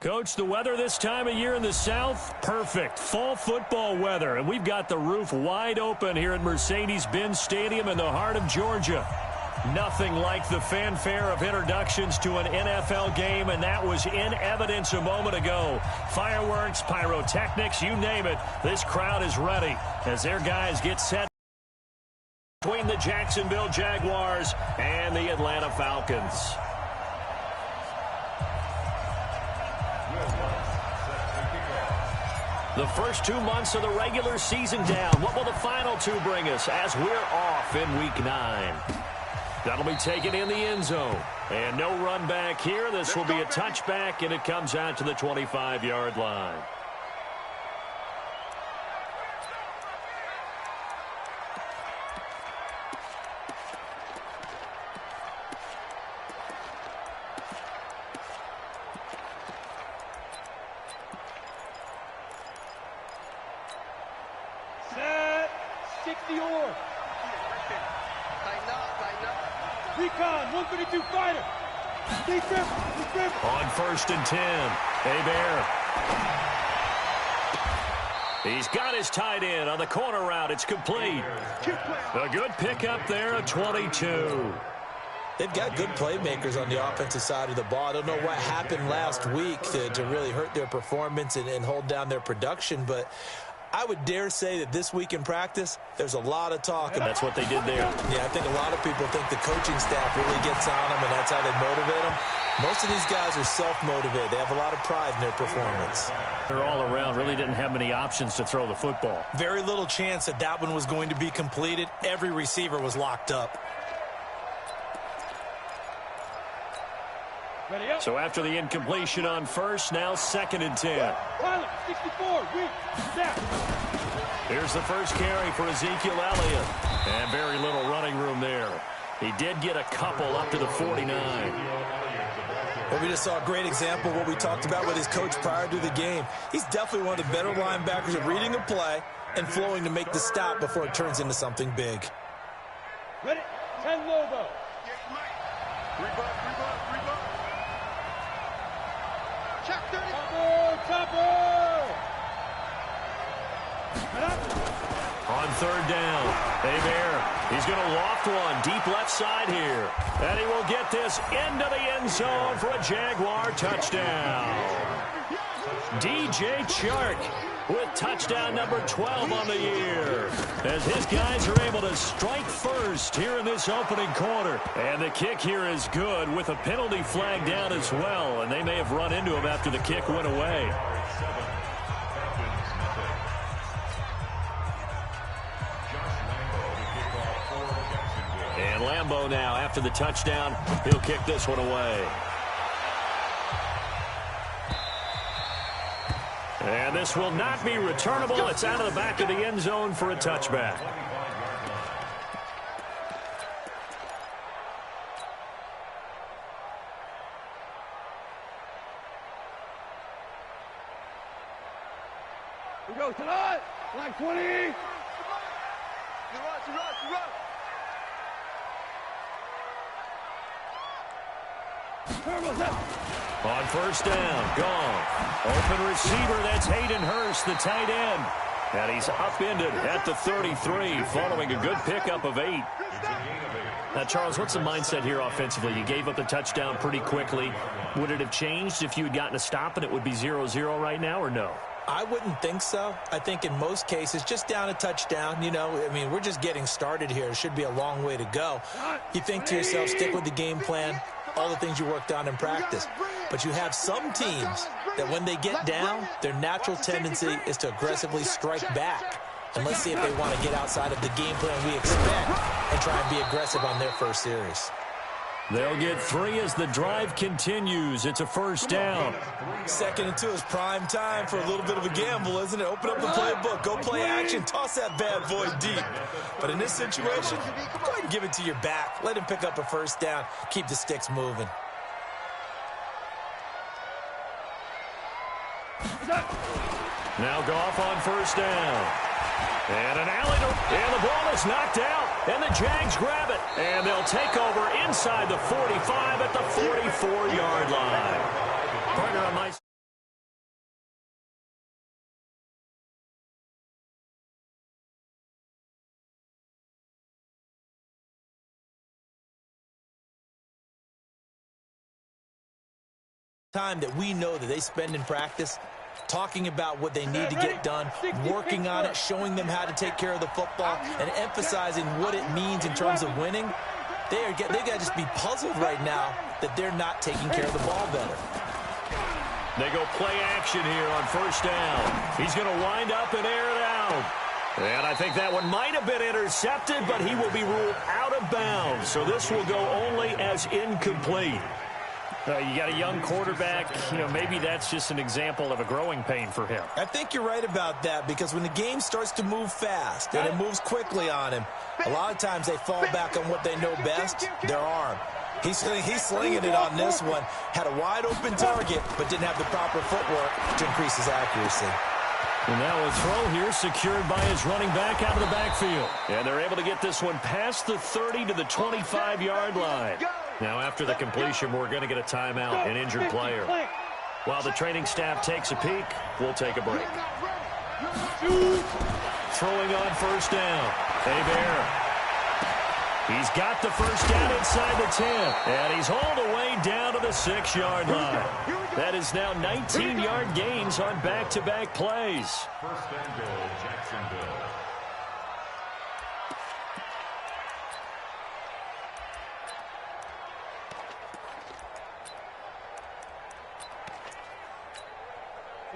Coach, the weather this time of year in the South, perfect. Fall football weather. And we've got the roof wide open here at Mercedes-Benz Stadium in the heart of Georgia. Nothing like the fanfare of introductions to an NFL game, and that was in evidence a moment ago. Fireworks, pyrotechnics, you name it. This crowd is ready as their guys get set between the Jacksonville Jaguars and the Atlanta Falcons. The first 2 months of the regular season down. What will the final two bring us as we're off in Week 9? That'll be taken in the end zone. And no run back here. This will be a touchback, and it comes out to the 25-yard line. Recon, 132 fighter. On 1st and 10, Bear. He's got his tight end on the corner route. It's complete. A good pickup there, a 22. They've got good playmakers on the offensive side of the ball. I don't know what happened last week to really hurt their performance and hold down their production, but I would dare say that this week in practice, there's a lot of talk. That's what they did there. Yeah, I think a lot of people think the coaching staff really gets on them, and that's how they motivate them. Most of these guys are self-motivated. They have a lot of pride in their performance. They're all around, really didn't have many options to throw the football. Very little chance that one was going to be completed. Every receiver was locked up. So after the incompletion on 1st, now 2nd and 10. Pilot, 64, weak, snap. Here's the first carry for Ezekiel Elliott. And very little running room there. He did get a couple up to the 49. Well, we just saw a great example of what we talked about with his coach prior to the game. He's definitely one of the better linebackers at reading a play and flowing to make the stop before it turns into something big. Ready? 10 logo. Check 30. Topper. On 3rd down, Bear. He's going to loft one deep left side here. And he will get this into the end zone for a Jaguar touchdown. DJ Chark with touchdown number 12 on the year, as his guys are able to strike first here in this opening quarter. And the kick here is good with a penalty flag down as well, and they may have run into him after the kick went away. And Lambeau now, after the touchdown, he'll kick this one away. And this will not be returnable. It's out of the back of the end zone for a touchback. We go tonight. Line 20. You run. On 1st down, gone. Open receiver, that's Hayden Hurst, the tight end. And he's upended at the 33 following a good pickup of 8. Now, Charles, what's the mindset here offensively? You gave up the touchdown pretty quickly. Would it have changed if you had gotten a stop and it would be 0-0 right now, or no? I wouldn't think so. I think in most cases, just down a touchdown, we're just getting started here. It should be a long way to go. You think to yourself, stick with the game plan, all the things you worked on in practice. But you have some teams that when they get down, their natural tendency is to aggressively strike back. And let's see if they want to get outside of the game plan we expect and try and be aggressive on their first series. They'll get 3 as the drive continues. It's a 1st down. 2nd and 2 is prime time for a little bit of a gamble, isn't it? Open up the playbook, go play action, toss that bad boy deep. But in this situation, go ahead and give it to your back. Let him pick up a 1st down. Keep the sticks moving. Now Goff on 1st down. And an alley, and the ball is knocked out, and the Jags grab it, and they'll take over inside the 45 at the 44-yard line. Partner on my time that we know that they spend in practice talking about what they need to get done, working on it, showing them how to take care of the football, and emphasizing what it means in terms of winning. They got to just be puzzled right now that they're not taking care of the ball better. They go play action here on first down. He's going to wind up and air it out. And I think that one might have been intercepted, but he will be ruled out of bounds. So this will go only as incomplete. You got a young quarterback, maybe that's just an example of a growing pain for him. I think you're right about that, because when the game starts to move fast and it moves quickly on him, a lot of times they fall back on what they know best, their arm. He's slinging it on this one. Had a wide open target, but didn't have the proper footwork to increase his accuracy. And now a throw here secured by his running back out of the backfield. And they're able to get this one past the 30 to the 25-yard line. Now after the completion, we're going to get a timeout, an injured player. While the training staff takes a peek, we'll take a break. Throwing on first down. Hebert. He's got the first down inside the 10. And he's hauled away down to the 6-yard line. That is now 19-yard gains on back-to-back plays. First and goal, Jacksonville.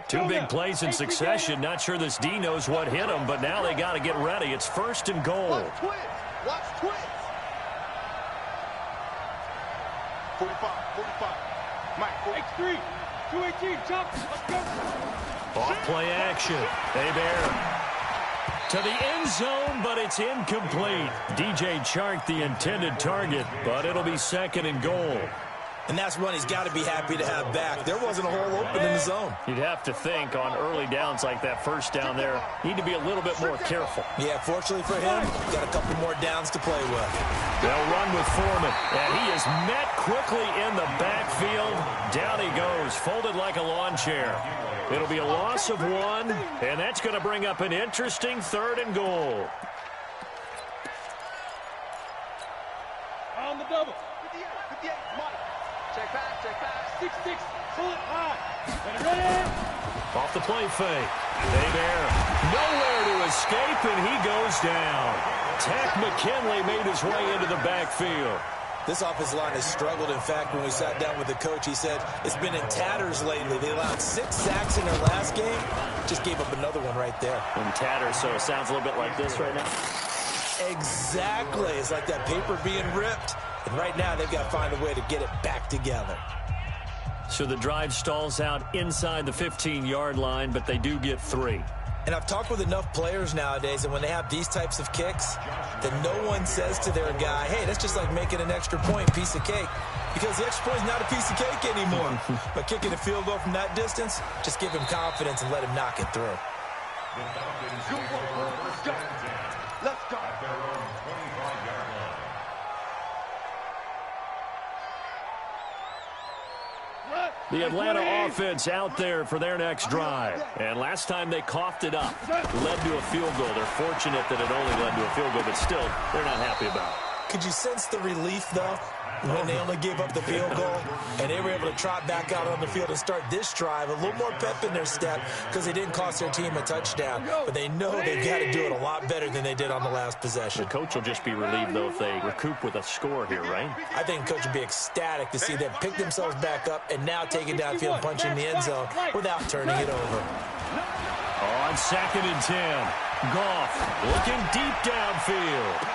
Two big plays in succession. Not sure this D knows what hit him, but now they got to get ready. It's first and goal. Watch twins. 45. Mike, X3. 218. Jump. Let's go. Off play action. Hebert to the end zone, but it's incomplete. DJ Chark, the intended target, but it'll be second and goal. And that's one he's got to be happy to have back. There wasn't a hole open in the zone. You'd have to think on early downs like that first down there, need to be a little bit more careful. Yeah, fortunately for him, got a couple more downs to play with. They'll run with Foreman, and he is met quickly in the backfield. Down he goes, folded like a lawn chair. It'll be a loss of one, and that's going to bring up an interesting third and goal. On the double. 58, Mike. Check pass. 6-6. Pull it high. Ready. Off the play fake. Hebert nowhere to escape, and he goes down. Tack McKinley made his way into the backfield. This offensive line has struggled. In fact, when we sat down with the coach, he said it's been in tatters lately. They allowed 6 sacks in their last game. Just gave up another one right there. In tatters, so it sounds a little bit like this right now. Exactly. It's like that paper being ripped. And right now, they've got to find a way to get it back together. So the drive stalls out inside the 15-yard line, but they do get 3. And I've talked with enough players nowadays, and when they have these types of kicks, that no one says to their guy, hey, that's just like making an extra point, piece of cake. Because the extra point is not a piece of cake anymore. But kicking a field goal from that distance, just give him confidence and let him knock it through. The Falcons Let's go. at their own 25-yard line. The Atlanta offense out there for their next drive. And last time they coughed it up, led to a field goal. They're fortunate that it only led to a field goal, but still, they're not happy about it. Could you sense the relief, though, when they only gave up the field goal and they were able to trot back out on the field and start this drive? A little more pep in their step because they didn't cost their team a touchdown. But they know they've got to do it a lot better than they did on the last possession. The coach will just be relieved, though, if they recoup with a score here, right? I think the coach would be ecstatic to see them pick themselves back up and now take it downfield and punch in the end zone without turning it over. On 2nd and 10, Goff looking deep downfield.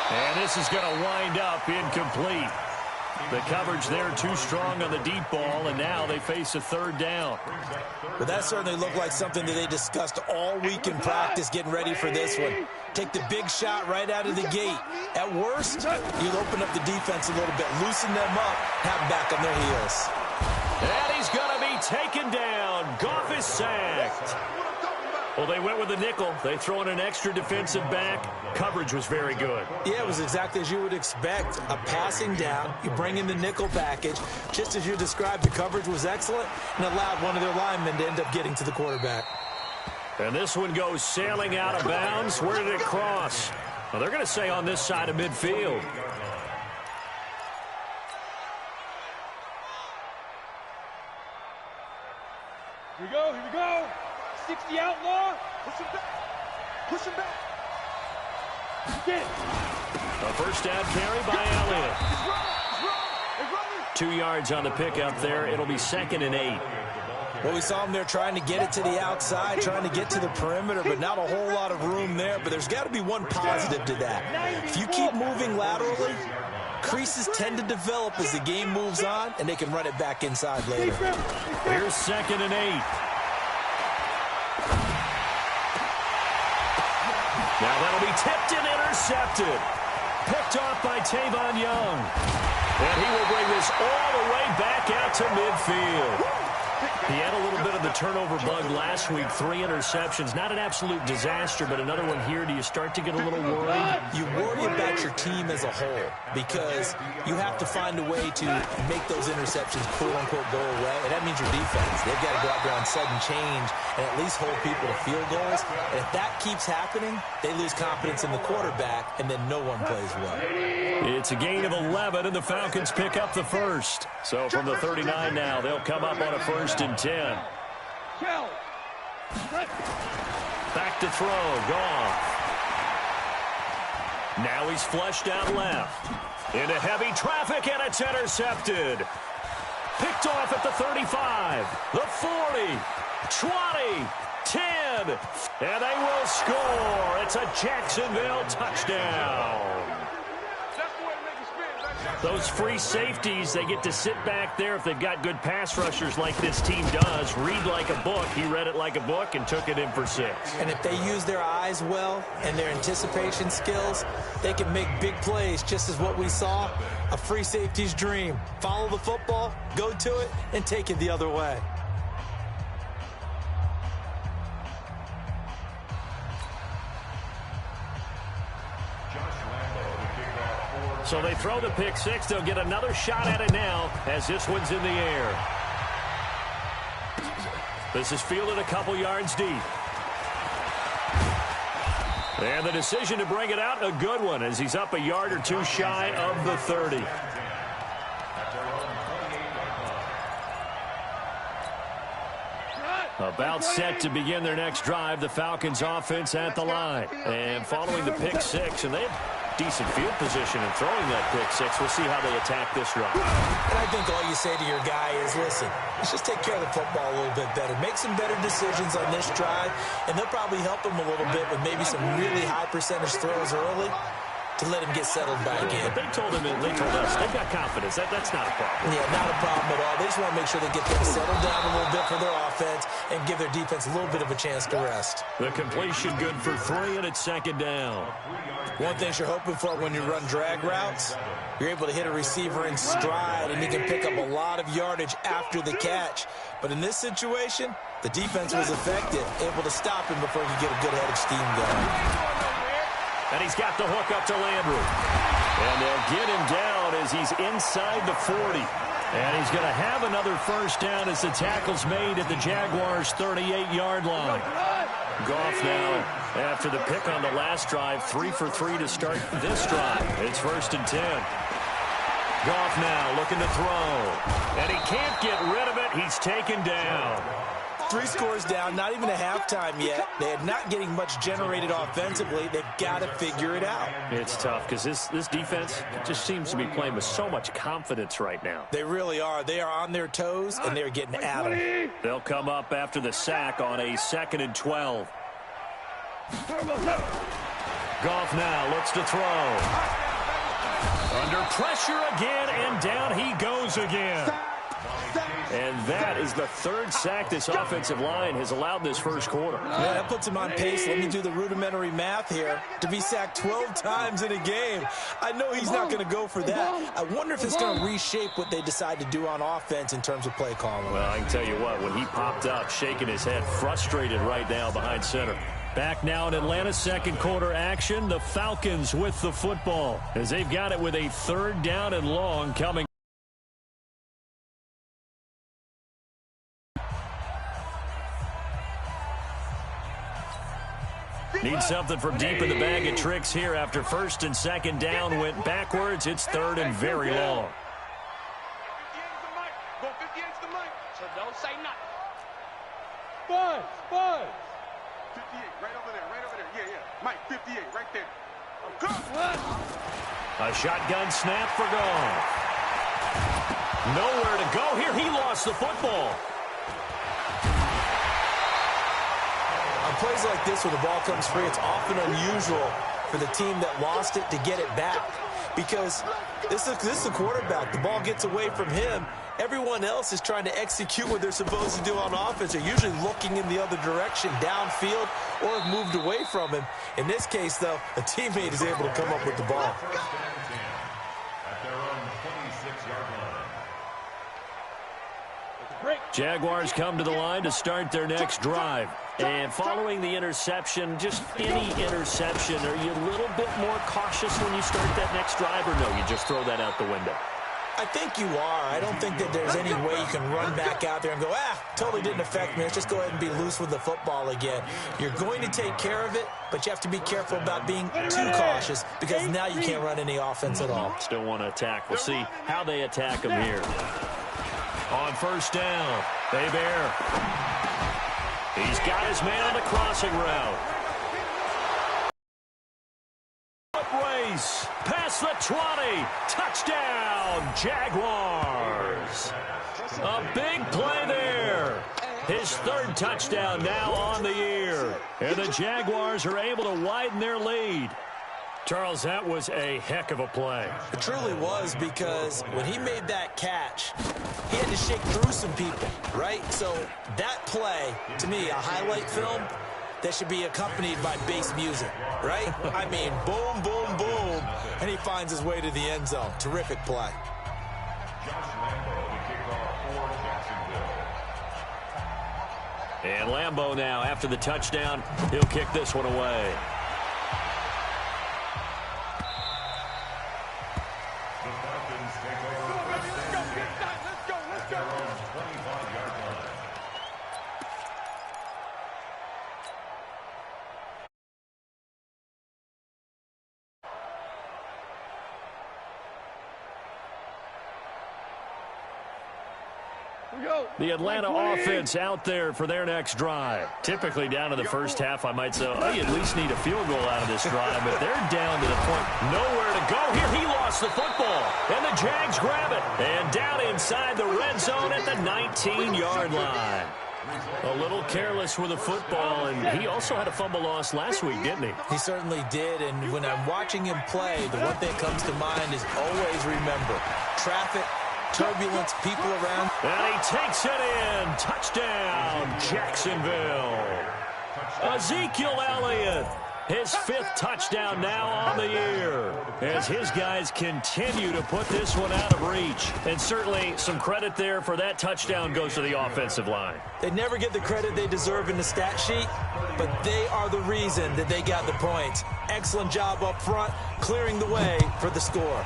And this is going to wind up incomplete. The coverage there too strong on the deep ball, and now they face a third down. But that certainly looked like something that they discussed all week in practice, getting ready for this one. Take the big shot right out of the gate. At worst, you'll open up the defense a little bit, loosen them up, have them back on their heels. And he's going to be taken down. Goff is sacked. Well, they went with the nickel. They throw in an extra defensive back. Coverage was very good. Yeah, it was exactly as you would expect. A passing down. You bring in the nickel package. Just as you described, the coverage was excellent and allowed one of their linemen to end up getting to the quarterback. And this one goes sailing out of bounds. Where did it cross? Well, they're going to say on this side of midfield. 60 outlaw. Push him back. Push him back. Get it. A first down carry by Elliott. He's running. 2 yards on the pickup there. It'll be 2nd and 8. Well, we saw him there trying to get it to the outside, trying to get to the perimeter, but not a whole lot of room there. But there's got to be one positive to that. If you keep moving laterally, creases tend to develop as the game moves on, and they can run it back inside later. Here's 2nd and 8. Now that'll be tipped and intercepted. Picked off by Tavon Young. And he will bring this all the way back out to midfield. He had a little bit of the turnover bug last week, 3 interceptions. Not an absolute disaster, but another one here. Do you start to get a little worried? You worry about your team as a whole because you have to find a way to make those interceptions quote-unquote go away, and that means your defense. They've got to go out there on sudden change and at least hold people to field goals. And if that keeps happening, they lose confidence in the quarterback, and then no one plays well. It's a gain of 11, and the Falcons pick up the first. So from the 39 now, they'll come up on a 1st and 10. Back to throw. Goff. Now he's flushed out left. Into heavy traffic, and it's intercepted. Picked off at the 35, the 40, 20, 10, and they will score. It's a Jacksonville touchdown. Those free safeties, they get to sit back there if they've got good pass rushers like this team does. Read like a book. He read it like a book and took it in for 6. And if they use their eyes well and their anticipation skills, they can make big plays, just as what we saw, a free safety's dream. Follow the football, go to it, and take it the other way. So they throw the pick 6. They'll get another shot at it now as this one's in the air. This is fielded a couple yards deep. And the decision to bring it out, a good one, as he's up a yard or 2 shy of the 30. About set to begin their next drive, the Falcons offense at the line. And following the pick 6, and they have decent field position in throwing that pick 6. We'll see how they attack this drive. And I think all you say to your guy is, listen, let's just take care of the football a little bit better. Make some better decisions on this drive, and they'll probably help him a little bit with maybe some really high percentage throws early to let him get settled back in. But they told us they've got confidence. That's not a problem. Yeah, not a problem at all. They just want to make sure they get them settled down a little bit for their offense and give their defense a little bit of a chance to rest. The completion good for 3, and it's 2nd down. One thing you're hoping for when you run drag routes, you're able to hit a receiver in stride, and he can pick up a lot of yardage after the catch. But in this situation, the defense was effective, able to stop him before he could get a good head of steam going. And he's got the hook up to Landry. And they'll get him down as he's inside the 40. And he's going to have another first down as the tackle's made at the Jaguars' 38-yard line. Goff now, after the pick on the last drive, 3 for 3 to start this drive. It's 1st and 10. Goff now looking to throw. And he can't get rid of it. He's taken down. 3 scores down, not even a halftime yet. They are not getting much generated offensively. They've got to figure it out. It's tough because this defense just seems to be playing with so much confidence right now. They really are. They are on their toes, and they're getting at them. They'll come up after the sack on a 2nd and 12. Goff now looks to throw. Under pressure again, and down he goes again. And that is the 3rd sack this offensive line has allowed in this first quarter. Yeah, that puts him on pace. Let me do the rudimentary math here. To be sacked 12 times in a game, I know he's not going to go for that. I wonder if it's going to reshape what they decide to do on offense in terms of play calling. Well, I can tell you what, when he popped up, shaking his head, frustrated right now behind center. Back now in Atlanta's 2nd quarter action, the Falcons with the football as they've got it with a 3rd down and long coming. Need something from deep in the bag of tricks here after 1st and 2nd down went backwards. It's 3rd and very long. Go 50 inch the mic. So don't say nothing. Buzz. 58, right over there. Yeah. Mike, 58, right there. Go. A shotgun snap for Goff. Nowhere to go here. He lost the football. On plays like this where the ball comes free, it's often unusual for the team that lost it to get it back. Because this is a quarterback. The ball gets away from him. Everyone else is trying to execute what they're supposed to do on offense. They're usually looking in the other direction, downfield, or have moved away from him. In this case, though, a teammate is able to come up with the ball. At their own 26-yard line. Jaguars come to the line to start their next drive. And following the interception, just any interception, are you a little bit more cautious when you start that next drive, or no, you just throw that out the window? I think you are. I don't think that there's any way you can run back out there and go, totally didn't affect me. Let's just go ahead and be loose with the football again. You're going to take care of it, but you have to be careful about being too cautious because now you can't run any offense at all. Still want to attack. We'll see how they attack him here. On first down, they bear. He's got his man on the crossing route. Race past the 20. Touchdown, Jaguars. A big play there. His third touchdown now on the year. And the Jaguars are able to widen their lead. Charles, that was a heck of a play. It truly was, because when he made that catch, he had to shake through some people, right? So that play, to me, a highlight film that should be accompanied by bass music, right? I mean, boom, boom, boom, and he finds his way to the end zone. Terrific play. And Lambeau now, after the touchdown, he'll kick this one away. The Falcons take over first and 10 at their own 25-yard line. The Atlanta offense out there for their next drive. Typically down to the first half, I might say, you at least need a field goal out of this drive, but they're down to the point. Nowhere to go here. He lost the football, and the Jags grab it. And down inside the red zone at the 19-yard line. A little careless with the football, and he also had a fumble loss last week, didn't he? He certainly did, and when I'm watching him play, the one thing that comes to mind is always remember, traffic, turbulence, people around. And he takes it in. Touchdown, Jacksonville. Ezekiel Elliott, his fifth touchdown now on the year, as his guys continue to put this one out of reach. And certainly some credit there for that touchdown goes to the offensive line. They never get the credit they deserve in the stat sheet, but they are the reason that they got the points. Excellent job up front, clearing the way for the score.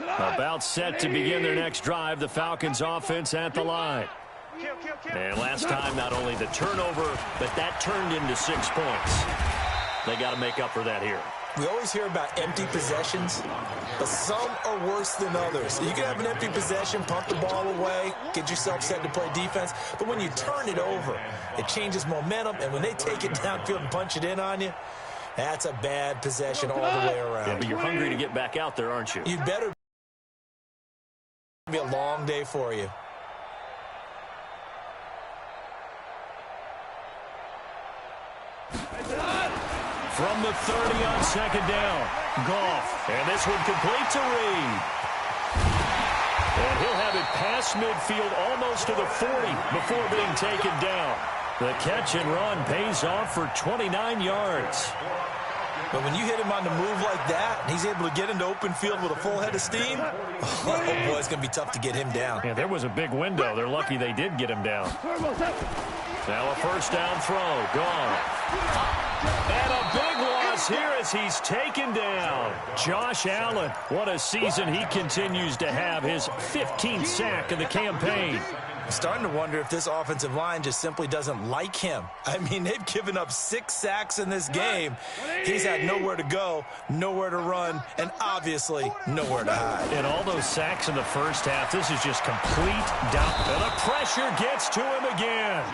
About set to begin their next drive, the Falcons offense at the line. And last time, not only the turnover, but that turned into 6 points. They got to make up for that here. We always hear about empty possessions, but some are worse than others. You can have an empty possession, pump the ball away, get yourself set to play defense, but when you turn it over, it changes momentum, and when they take it downfield and punch it in on you, that's a bad possession all the way around. Yeah, but you're hungry to get back out there, aren't you? You'd better be a long day for you. From the 30 on second down, Goff, and this one complete to Reed. And he'll have it past midfield almost to the 40 before being taken down. The catch and run pays off for 29 yards. But when you hit him on the move like that, and he's able to get into open field with a full head of steam, oh boy, it's going to be tough to get him down. Yeah, there was a big window. They're lucky they did get him down. Now a first down throw, gone. And a big loss here as he's taken down. Josh Allen, what a season he continues to have, his 15th sack of the campaign. I'm starting to wonder if this offensive line just simply doesn't like him. I mean, they've given up 6 sacks in this game. He's had nowhere to go, nowhere to run, and obviously nowhere to hide. And all those sacks in the first half, this is just complete doubt. And the pressure gets to him again.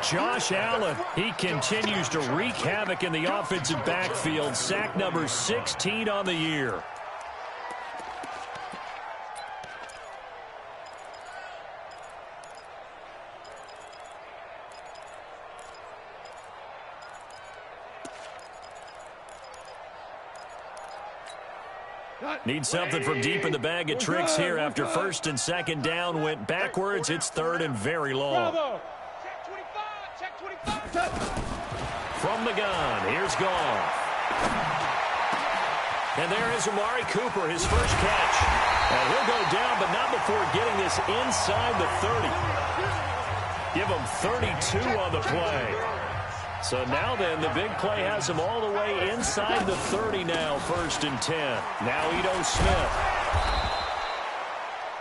Josh Allen, he continues to wreak havoc in the offensive backfield. Sack number 16 on the year. Need something from deep in the bag of tricks here after first and second down went backwards. It's third and very long. Check 25. From the gun, here's Goff. And there is Amari Cooper, his first catch. And he'll go down, but not before getting this inside the 30. Give him 32 on the play. So now then, the big play has him all the way inside the 30 now, first and 10. Now Ito Smith.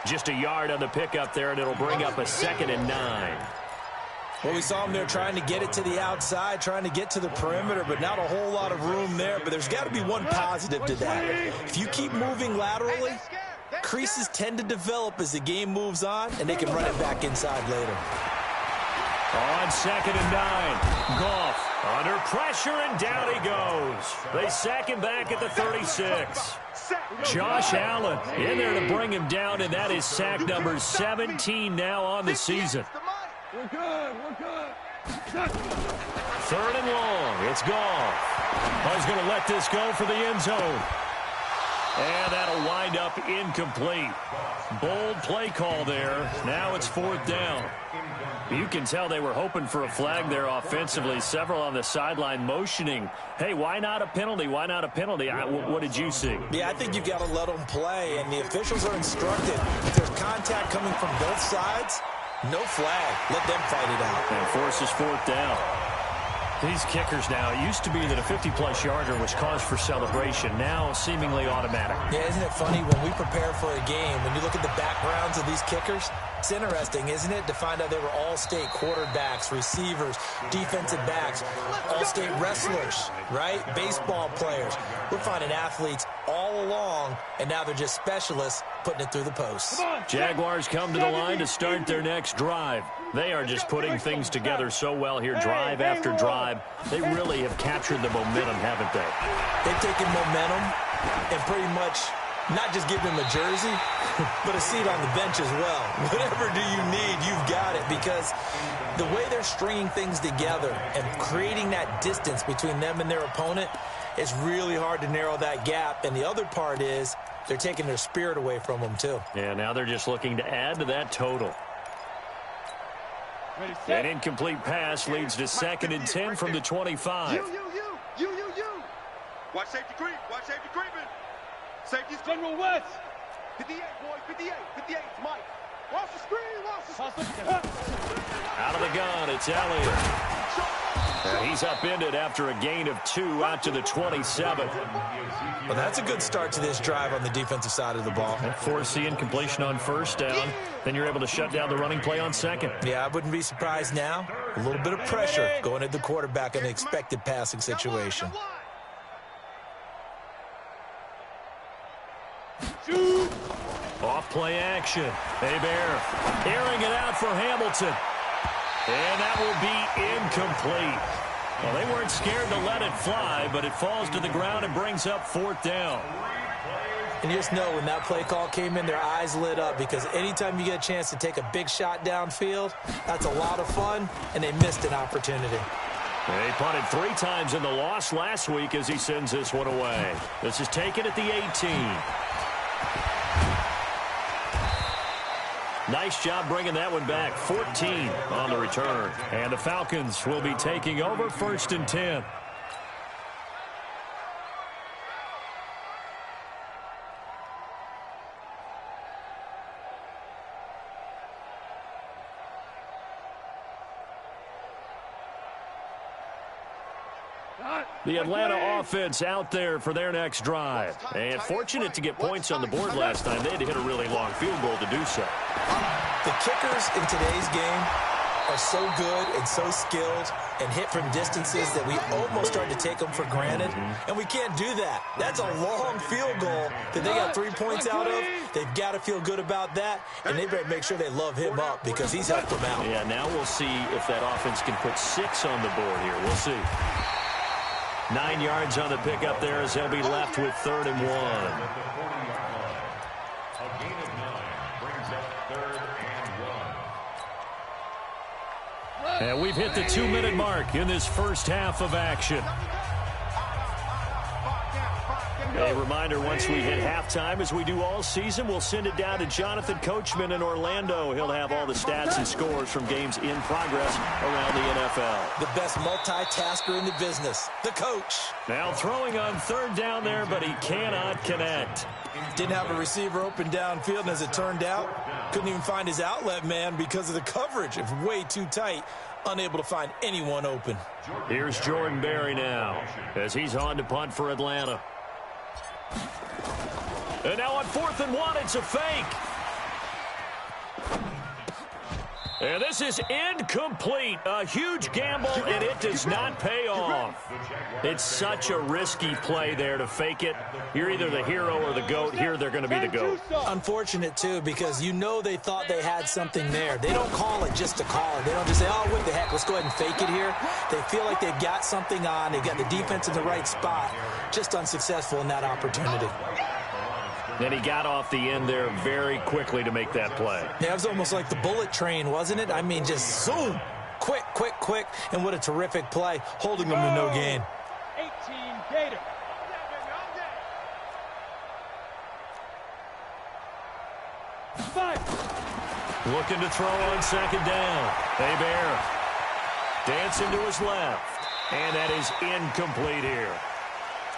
Just a yard on the pickup there, and it'll bring up a 2nd and 9. Well, we saw him there trying to get it to the outside, trying to get to the perimeter, but not a whole lot of room there. But there's got to be one positive to that. If you keep moving laterally, creases tend to develop as the game moves on, and they can run it back inside later. On 2nd and 9, Goff under pressure, and down he goes. They sack him back at the 36. Josh Allen in there to bring him down, and that is sack number 17 now on the season. We're good. 3rd and long. It's Goff. He's going to let this go for the end zone. And that'll wind up incomplete. Bold play call there. Now it's 4th down. You can tell they were hoping for a flag there offensively. Several on the sideline motioning, hey, why not a penalty? Why not a penalty? What did you see? Yeah, I think you've got to let them play, and the officials are instructed. If there's contact coming from both sides, no flag. Let them fight it out. And forces 4th down. These kickers now, it used to be that a 50-plus yarder was cause for celebration. Now seemingly automatic. Yeah, isn't it funny when we prepare for a game, when you look at the backgrounds of these kickers, it's interesting, isn't it, to find out they were all-state quarterbacks, receivers, defensive backs, all-state wrestlers, right? Baseball players. We're finding athletes all along, and now they're just specialists putting it through the posts. Jaguars come to the line to start their next drive. They are just putting things together so well here, drive after drive. They really have captured the momentum, haven't they? They've taken momentum and pretty much not just give them a jersey, but a seat on the bench as well. Whatever do you need, you've got it, because the way they're stringing things together and creating that distance between them and their opponent, it's really hard to narrow that gap. And the other part is they're taking their spirit away from them, too. Yeah, now they're just looking to add to that total. An incomplete pass leads to 2nd and 10 from the 25. You. Watch safety creep. Watch safety creeping. Safety's General West. 58, boys. 58. It's Mike. Watch the screen. Out of the gun, it's Elliott. And he's upended after a gain of 2 out to the 27. Well, that's a good start to this drive on the defensive side of the ball. Force the incompletion on 1st down. Then you're able to shut down the running play on 2nd. Yeah, I wouldn't be surprised now. A little bit of pressure going at the quarterback in an expected passing situation. Off play action. Hebert airing it out for Hamilton. And that will be incomplete. Well, they weren't scared to let it fly, but it falls to the ground and brings up 4th down. And you just know when that play call came in, their eyes lit up, because anytime you get a chance to take a big shot downfield, that's a lot of fun, and they missed an opportunity. They punted 3 times in the loss last week as he sends this one away. This is taken at the 18. Nice job bringing that one back. 14 on the return. And the Falcons will be taking over 1st and 10. The Atlanta offense out there for their next drive. And fortunate to get points on the board last time. They had to hit a really long field goal to do so. The kickers in today's game are so good and so skilled and hit from distances that we almost start to take them for granted, and we can't do that. That's a long field goal that they got 3 points out of. They've got to feel good about that, and they better make sure they love him up because he's helped them out. Yeah, now we'll see if that offense can put 6 on the board here. We'll see. 9 yards on the pickup there as they'll be left with 3rd and 1. A gain of 9 brings up 3rd and 1. And we've hit the 2-minute mark in this first half of action. A reminder, once we hit halftime, as we do all season, we'll send it down to Jonathan Coachman in Orlando. He'll have all the stats and scores from games in progress around the NFL. The best multitasker in the business, the coach. Now throwing on 3rd down there, but he cannot connect. Didn't have a receiver open downfield, and as it turned out, couldn't even find his outlet man because of the coverage. It's way too tight, unable to find anyone open. Here's Jordan Berry now as he's on to punt for Atlanta. And now on 4th and 1, it's a fake. And this is incomplete. A huge gamble, and it does not pay off. It's such a risky play there to fake it. You're either the hero or the GOAT. Here, they're going to be the GOAT. Unfortunate, too, because you know they thought they had something there. They don't call it just to call it. They don't just say, oh, what the heck, let's go ahead and fake it here. They feel like they've got something on. They've got the defense in the right spot. Just unsuccessful in that opportunity. Then he got off the end there very quickly to make that play. Yeah, it was almost like the bullet train, wasn't it? I mean, just zoom. Quick, quick, quick. And what a terrific play, holding them to no gain. 18 Gator. Looking to throw on 2nd down. Bear dancing to his left. And that is incomplete here.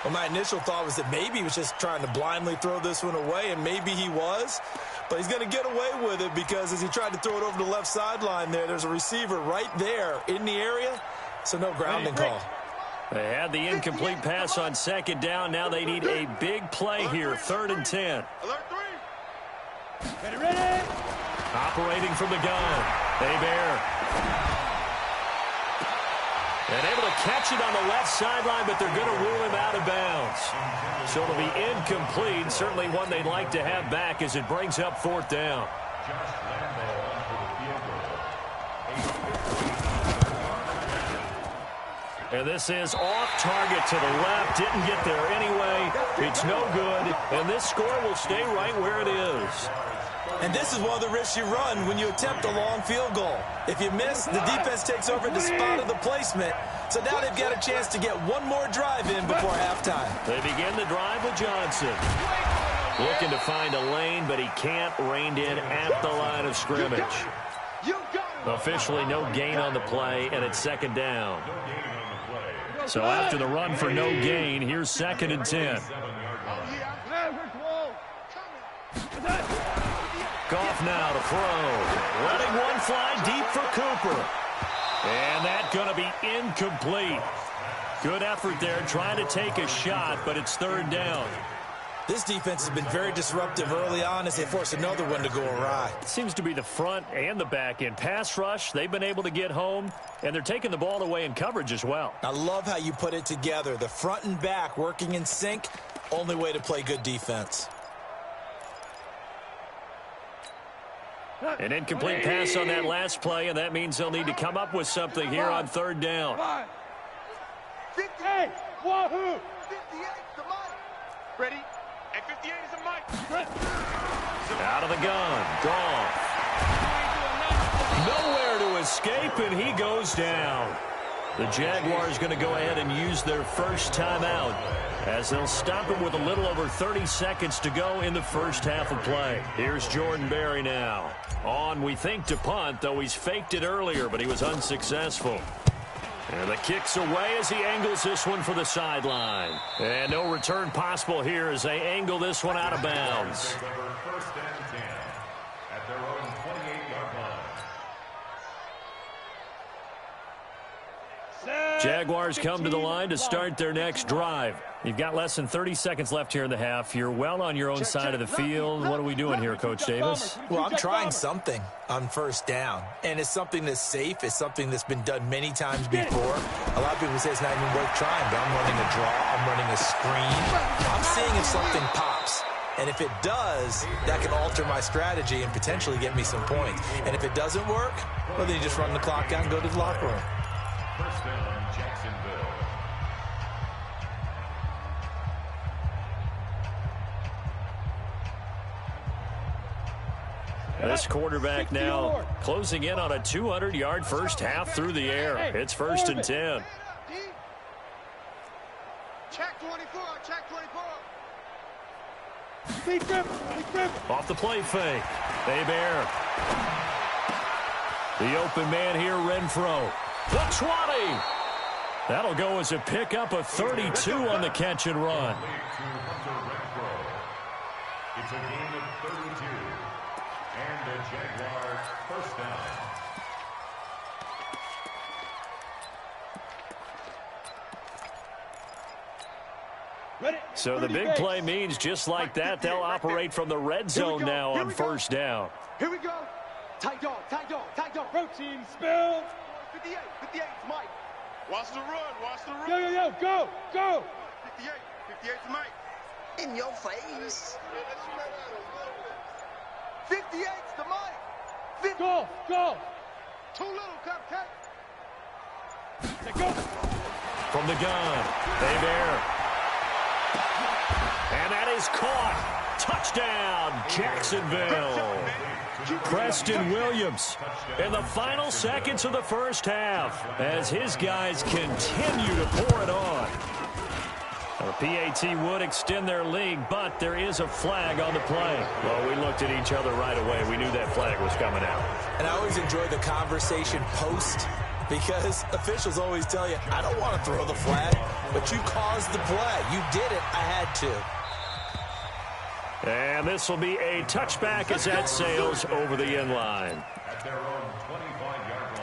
Well, my initial thought was that maybe he was just trying to blindly throw this one away, and maybe he was. But he's going to get away with it because as he tried to throw it over the left sideline there's a receiver right there in the area, so no grounding call. They had the incomplete pass on 2nd down. Now they need a big play here, 3rd and 10. Alert 3. Ready. Operating from the gun. Bear. And able to catch it on the left sideline, but they're going to rule him out of bounds. So it'll be incomplete. Certainly one they'd like to have back as it brings up 4th down. And this is off target to the left. Didn't get there anyway. It's no good. And this score will stay right where it is. And this is one of the risks you run when you attempt a long field goal. If you miss, the defense takes over the spot of the placement. So now they've got a chance to get one more drive in before halftime. They begin the drive with Johnson. Looking to find a lane, but he can't. Reined in at the line of scrimmage. Officially no gain on the play, and it's 2nd down. So after the run for no gain, here's 2nd and 10. Goff now to throw. Letting one fly deep for Cooper. And that's going to be incomplete. Good effort there, trying to take a shot, but it's 3rd down. This defense has been very disruptive early on as they force another one to go awry. It seems to be the front and the back end. Pass rush, they've been able to get home, and they're taking the ball away in coverage as well. I love how you put it together. The front and back working in sync, only way to play good defense. An incomplete pass on that last play, and that means they'll need to come up with something here on 3rd down. 58. Wahoo. 58 to Mike. Ready? And 58 is a Mike. Out of the gun. Goff. Nowhere to escape, and he goes down. The Jaguars going to go ahead and use their first timeout as they'll stop him with a little over 30 seconds to go in the first half of play. Here's Jordan Berry now. On, we think, to punt, though he's faked it earlier, but he was unsuccessful. And the kick's away as he angles this one for the sideline. And no return possible here as they angle this one out of bounds. 1st and 10 at their own 28-yard line. Jaguars come to the line to start their next drive. You've got less than 30 seconds left here in the half. You're well on your own side of the field. What are we doing here, Coach Davis? Well, I'm trying something on first down, and it's something that's safe. It's something that's been done many times before. A lot of people say it's not even worth trying, but I'm running a draw. I'm running a screen. I'm seeing if something pops. And if it does, that can alter my strategy and potentially get me some points. And if it doesn't work, well, then you just run the clock out and go to the locker room. First down, Jacksonville. This quarterback now closing in on a 200-yard first half through the air. It's first and 10. Check 24, check 24. Off the play fake. Bear. The open man here, Renfro. The 20. That'll go as a pickup of 32 on the catch and run. It's a gain of 32. And the Jaguars first down. So the big play means just like that, they'll operate from the red zone now on first down. Here we go. Tight dog, tight dog, tight dog. Protein spill. 58, 58 is Mike. Watch the run, watch the run. Yo, go, go. 58, 58 is Mike. In your face. 58 is the Mike. Go. Too little, cupcake. Go. From the gun, Bear. And that is caught. Touchdown, Jacksonville. Preston Williams in the final seconds of the first half as his guys continue to pour it on. The PAT would extend their lead, but there is a flag on the play. Well, we looked at each other right away. We knew that flag was coming out. And I always enjoy the conversation post because officials always tell you, I don't want to throw the flag, but you caused the play. You did it. I had to. And this will be a touchback as that sails over the end line. At their own 25-yard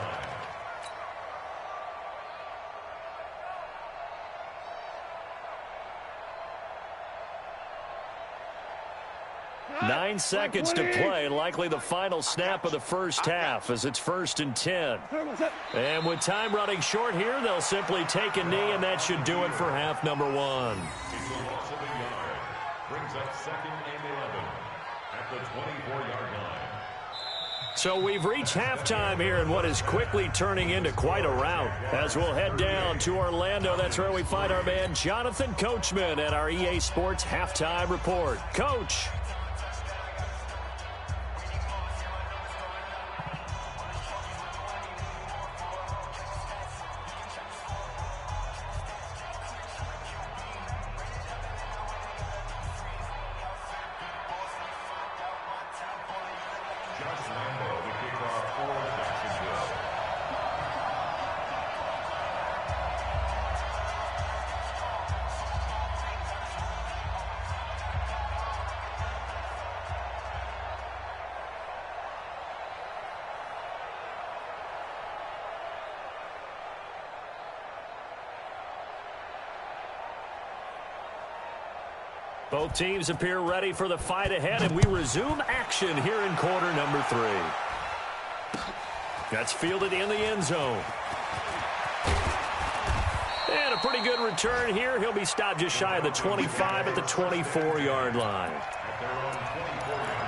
line. 9 seconds to play, likely the final snap of the first half as it's first and 10. And with time running short here, they'll simply take a knee, and that should do it for half number one. It's a loss of a yard. Brings up second and 11 at the 24-yard line. So we've reached halftime here in what is quickly turning into quite a rout. As we'll head down to Orlando, that's where we find our man Jonathan Coachman at our EA Sports Halftime Report. Coach. Both teams appear ready for the fight ahead, and we resume action here in quarter number 3. That's fielded in the end zone. And a pretty good return here. He'll be stopped just shy of the 25 at the 24-yard line. At their own 24-yard line.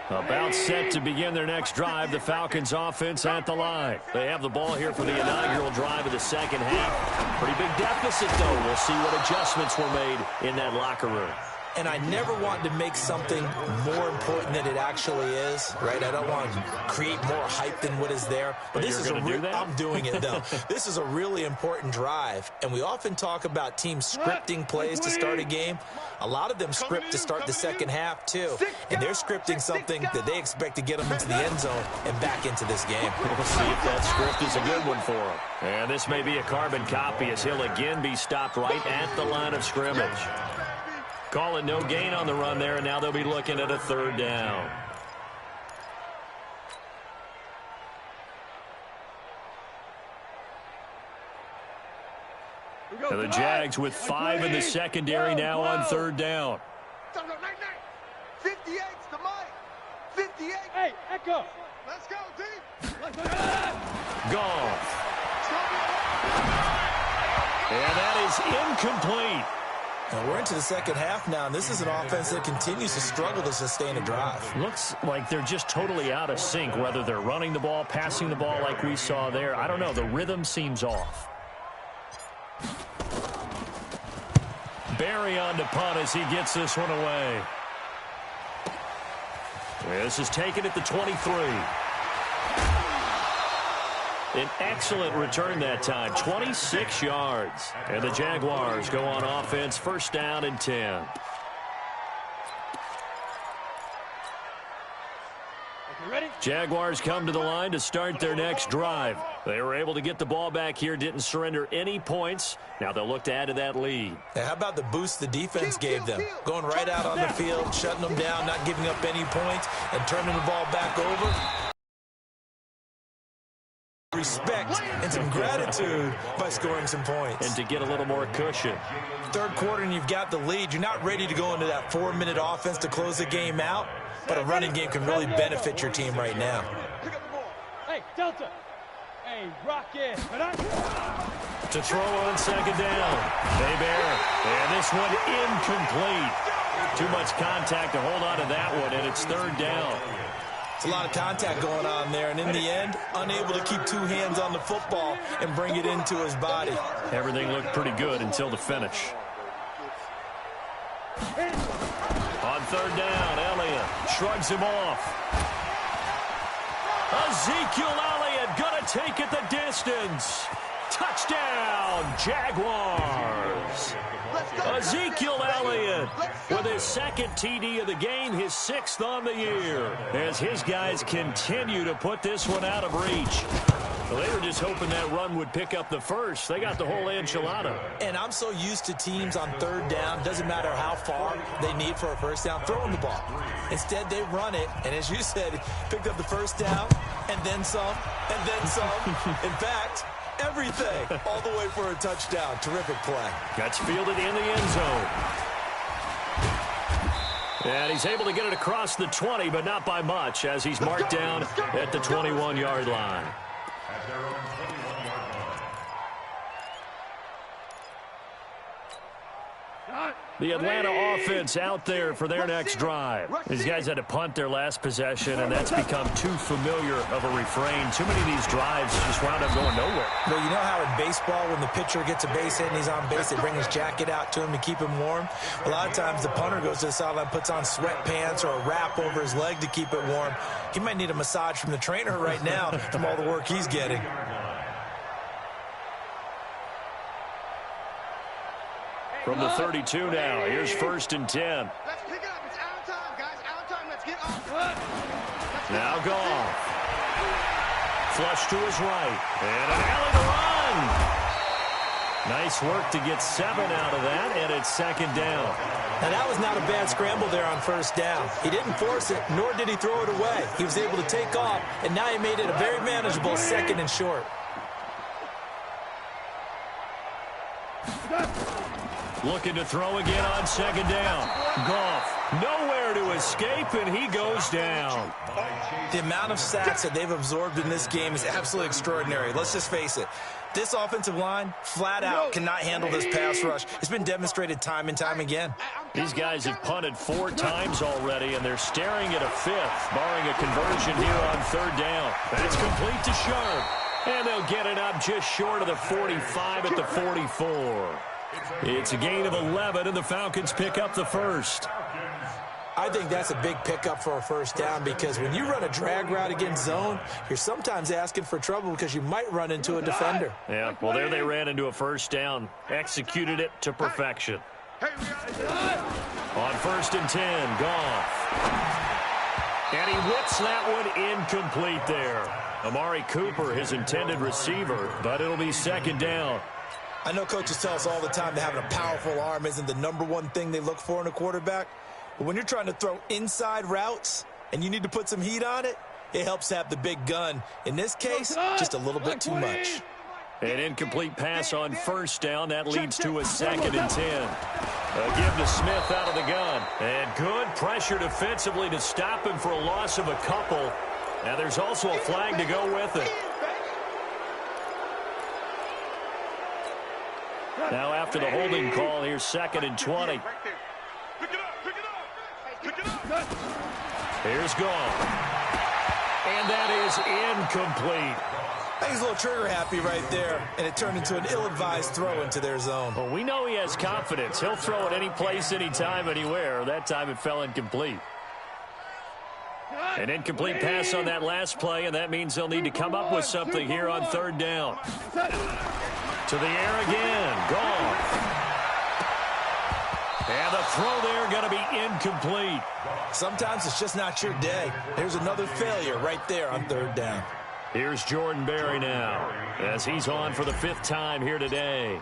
About set to begin their next drive, the Falcons offense at the line. They have the ball here for the inaugural drive of the second half. Pretty big deficit, though. We'll see what adjustments were made in that locker room. And I never want to make something more important than it actually is, right? I don't want to create more hype than what is there. But this is I'm doing it, though. This is a really important drive. And we often talk about teams scripting plays to start a game. A lot of them script to start the second half, too. And they're scripting something that they expect to get them into the end zone and back into this game. We'll see if that script is a good one for them. And this may be a carbon copy as he'll again be stopped right at the line of scrimmage. Call it no gain on the run there, and now they'll be looking at a third down. And the Jags with 5 in the secondary now on third down. 58's the mic. 58. Hey, Echo. Let's go, deep. Goff. And that is incomplete. And we're into the second half now, and this is an offense that continues to struggle to sustain a drive. Looks like they're just totally out of sync, whether they're running the ball, passing the ball like we saw there. I don't know. The rhythm seems off. Barry on to punt as he gets this one away. This is taken at the 23. An excellent return that time, 26 yards. And the Jaguars go on offense, first down and 10. Jaguars come to the line to start their next drive. They were able to get the ball back here, didn't surrender any points. Now they'll look to add to that lead. How about the boost the defense gave them? Going right out on the field, shutting them down, not giving up any points, and turning the ball back over. Respect and some gratitude by scoring some points. And to get a little more cushion. Third quarter and you've got the lead. You're not ready to go into that 4-minute offense to close the game out, but a running game can really benefit your team right now. Hey, Delta. Hey, Rocket. To throw on second down. They bear. And this one incomplete. Too much contact to hold on to that one, and it's third down. It's a lot of contact going on there, and in the end, unable to keep two hands on the football and bring it into his body. Everything looked pretty good until the finish. On third down, Elliott shrugs him off. Ezekiel Elliott gonna take it the distance. Touchdown, Jaguars. Ezekiel Elliott with his second TD of the game, his 6th on the year, as his guys continue to put this one out of reach. Well, they were just hoping that run would pick up the first. They got the whole enchilada. And I'm so used to teams on third down, doesn't matter how far they need for a first down, throwing the ball. Instead, they run it, and as you said, picked up the first down, and then some, and then some. In fact, everything, all the way for a touchdown. Terrific play. Gets fielded in the end zone. And he's able to get it across the 20, but not by much, as he's marked down at the 21-yard line. At their own 21-yard line. The Atlanta offense out there for their next drive. These guys had to punt their last possession, and that's become too familiar of a refrain. Too many of these drives just wound up going nowhere. Well, you know how in baseball, when the pitcher gets a base hit and he's on base, they bring his jacket out to him to keep him warm? A lot of times the punter goes to the sideline, puts on sweatpants or a wrap over his leg to keep it warm. He might need a massage from the trainer right now from all the work he's getting. From the 32 now, here's 1st and 10. Let's pick it up. It's out time, guys. Out time. Let's get off. Now Goff. Flush to his right. And an alley to run. Nice work to get 7 out of that, and it's 2nd down. Now, that was not a bad scramble there on first down. He didn't force it, nor did he throw it away. He was able to take off, and now he made it a very manageable 2nd and short. Looking to throw again on 2nd down. Goff, nowhere to escape, and he goes down. The amount of sacks that they've absorbed in this game is absolutely extraordinary. Let's just face it. This offensive line, flat out, cannot handle this pass rush. It's been demonstrated time and time again. These guys have punted 4 times already, and they're staring at a 5th, barring a conversion here on 3rd down. That's complete to Sharp. And they'll get it up just short of the 45 at the 44. It's a gain of 11, and the Falcons pick up the first. I think that's a big pickup for a first down, because when you run a drag route against zone, you're sometimes asking for trouble because you might run into a defender. Yeah, well, there they ran into a first down. Executed it to perfection. On 1st and 10, Goff. And he whips that one incomplete there. Amari Cooper, his intended receiver, but it'll be 2nd down. I know coaches tell us all the time that having a powerful arm isn't the #1 thing they look for in a quarterback. But when you're trying to throw inside routes and you need to put some heat on it, it helps to have the big gun. In this case, just a little bit too much. An incomplete pass on first down. That leads to a 2nd and 10. A give to Smith out of the gun. And good pressure defensively to stop him for a loss of a couple. Now there's also a flag to go with it. Now after the holding call, here's 2nd and 20. Here's gone. And that is incomplete. I think he's a little trigger happy right there, and it turned into an ill-advised throw into their zone. Well, we know he has confidence. He'll throw it any place, anytime, anywhere. That time it fell incomplete. An incomplete pass on that last play, and that means they'll need to come up with something here on 3rd down. To the air again. Gone. And the throw there going to be incomplete. Sometimes it's just not your day. There's another failure right there on 3rd down. Here's Jordan Berry now as he's on for the 5th time here today.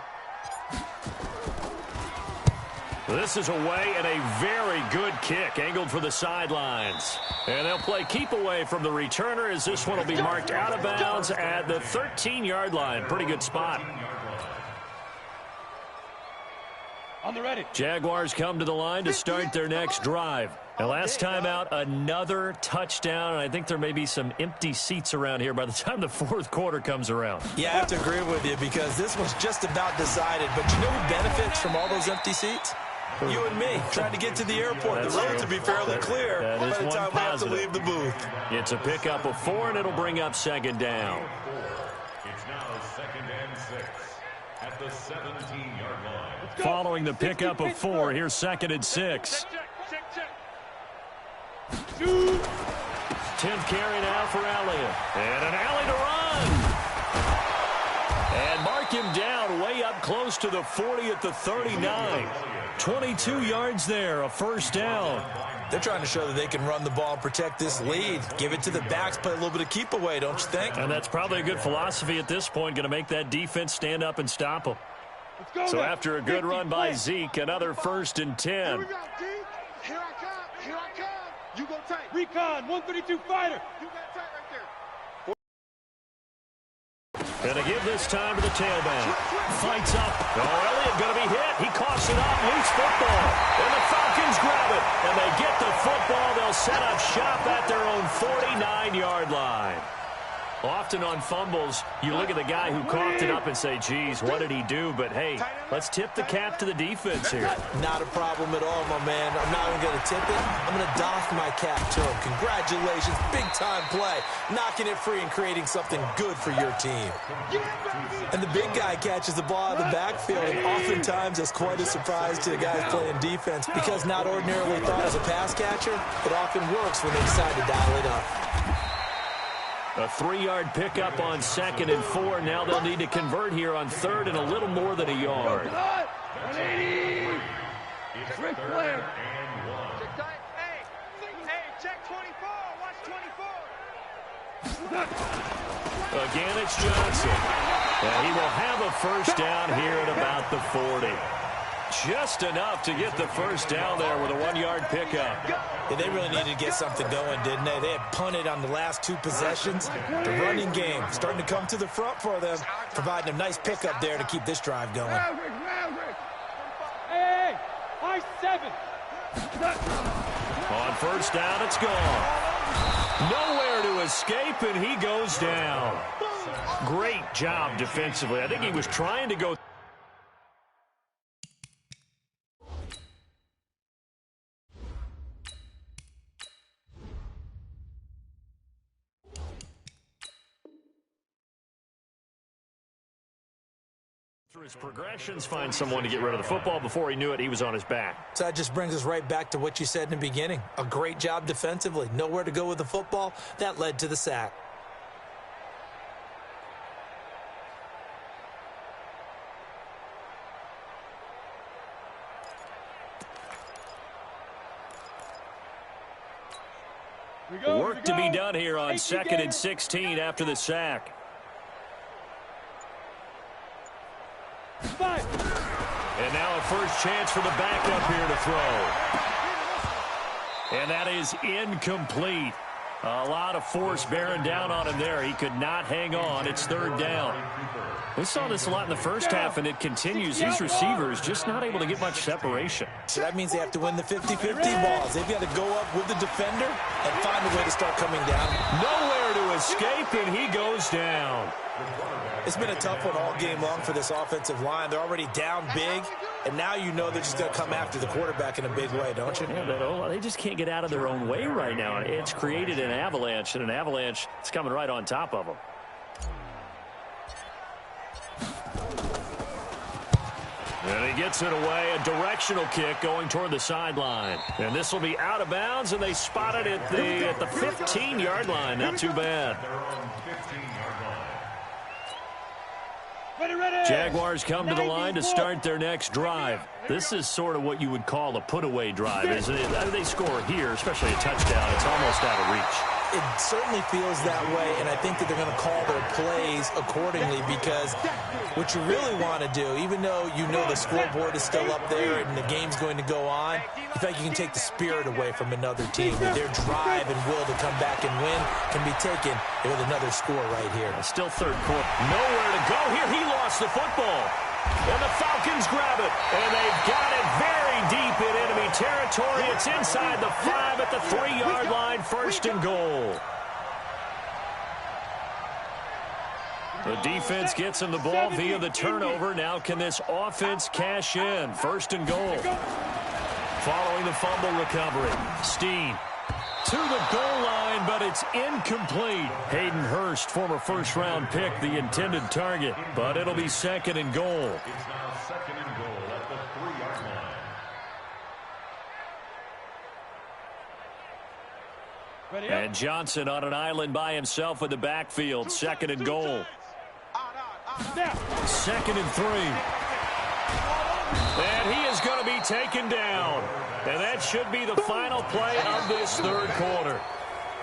This is away and a very good kick angled for the sidelines. And they'll play keep away from the returner as this one will be marked out of bounds at the 13-yard line. Pretty good spot. On the ready. Jaguars come to the line to start their next drive. The last time out, another touchdown, and I think there may be some empty seats around here by the time the 4th quarter comes around. Yeah, I have to agree with you because this one's just about decided. But you know who benefits from all those empty seats? You and me, trying to get to the airport. The road to be fairly clear by the time we have to leave the booth. It's a pickup of 4, and it'll bring up 2nd down. It's now 2nd and 6 at the 17-yard line. Following the pickup of 4, here's 2nd and 6. 10th carry now for Elliott. And an alley to run. And mark him down way up close to the 40 at the 39. 22 yards there, a 1st down. They're trying to show that they can run the ball and protect this lead. Give it to the backs, play a little bit of keep away, don't you think? And that's probably a good philosophy at this point, going to make that defense stand up and stop them. So after a good run by Zeke, another 1st and 10. Here we go, D. Here I come. Here I come. You go tight. Recon, 132 fighter. You got tight right there. Going to give this time to the tailback. Fights up. Oh, Elliott going to be hit. He coughs it up. Loose football. And the Falcons grab it. And they get the football. They'll set up shop at their own 49-yard line. Often on fumbles, you look at the guy who coughed it up and say, geez, what did he do? But, hey, let's tip the cap to the defense here. Not a problem at all, my man. I'm not even going to tip it. I'm going to doff my cap to him. Congratulations. Big-time play. Knocking it free and creating something good for your team. And the big guy catches the ball out of the backfield, and oftentimes that's quite a surprise to the guys playing defense because not ordinarily thought as a pass catcher, it often works when they decide to dial it up. A 3-yard pickup on 2nd and 4. Now they'll need to convert here on 3rd and a little more than a yard. 180. Trick play. Check tight. Hey, check 24. Watch 24. Again, it's Johnson. And he will have a 1st down here at about the 40. Just enough to get the 1st down there with a 1-yard pickup. Yeah, they really needed to get something going, didn't they? They had punted on the last 2 possessions. The running game starting to come to the front for them, providing a nice pickup there to keep this drive going. Hey, high 7. On 1st down, it's gone. Nowhere to escape, and he goes down. Great job defensively. I think he was trying to go. Through his progressions, find someone to get rid of the football. Before he knew it, he was on his back. So that just brings us right back to what you said in the beginning. A great job defensively. Nowhere to go with the football. That led to the sack. Work to be done here on 2nd and 16 after the sack. 5. And now a first chance for the backup here to throw. And that is incomplete. A lot of force bearing down on him there. He could not hang on. It's third down. We saw this a lot in the first half, and it continues. These receivers just not able to get much separation. So that means they have to win the 50-50 balls. They've got to go up with the defender and find a way to start coming down. Nowhere to escape, and he goes down. It's been a tough one all game long for this offensive line. They're already down big, and now you know they're just going to come after the quarterback in a big way, don't you? Yeah, but they just can't get out of their own way right now. It's created an avalanche, and an avalanche is coming right on top of them. And he gets it away, a directional kick going toward the sideline. And this will be out of bounds, and they spot it at the 15-yard line. Not too bad. Jaguars come to the line to start their next drive. This is sort of what you would call a put-away drive, isn't it? They score here, especially a touchdown. It's almost out of reach. It certainly feels that way, and I think that they're going to call their plays accordingly, because what you really want to do, even though you know the scoreboard is still up there and the game's going to go on, you think you can take the spirit away from another team. Their drive and will to come back and win can be taken with another score right here. Still third quarter. Nowhere to go here. He lost the football. And the Falcons grab it. And they've got it very deep in enemy territory. It's inside the 5 at the 3-yard line. First and goal. The defense gets him the ball via the turnover. Now can this offense cash in? First and goal. Following the fumble recovery. Steen to the goal line, but it's incomplete. Hayden Hurst, former first-round pick, the intended target, but it'll be second and goal. It's now second and goal at the 3-yard line. And Johnson on an island by himself in the backfield. Second and goal. Second and 3. And he is going to be taken down. And that should be the final play of this third quarter.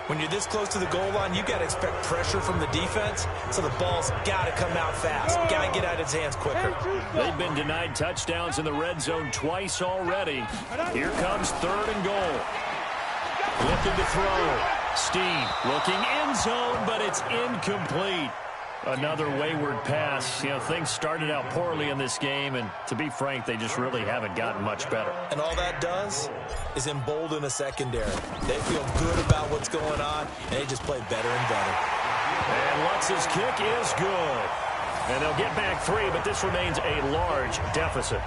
When you're this close to the goal line, you got to expect pressure from the defense, so the ball's got to come out fast. Got to get out of his hands quicker. They've been denied touchdowns in the red zone twice already. Here comes third and goal. Looking to throw. Steen looking end zone, but it's incomplete. Another wayward pass. You know, things started out poorly in this game, and to be frank, they just really haven't gotten much better. And all that does is embolden a secondary. They feel good about what's going on, and they just play better and better. And Lutz's kick is good. And they'll get back 3, but this remains a large deficit.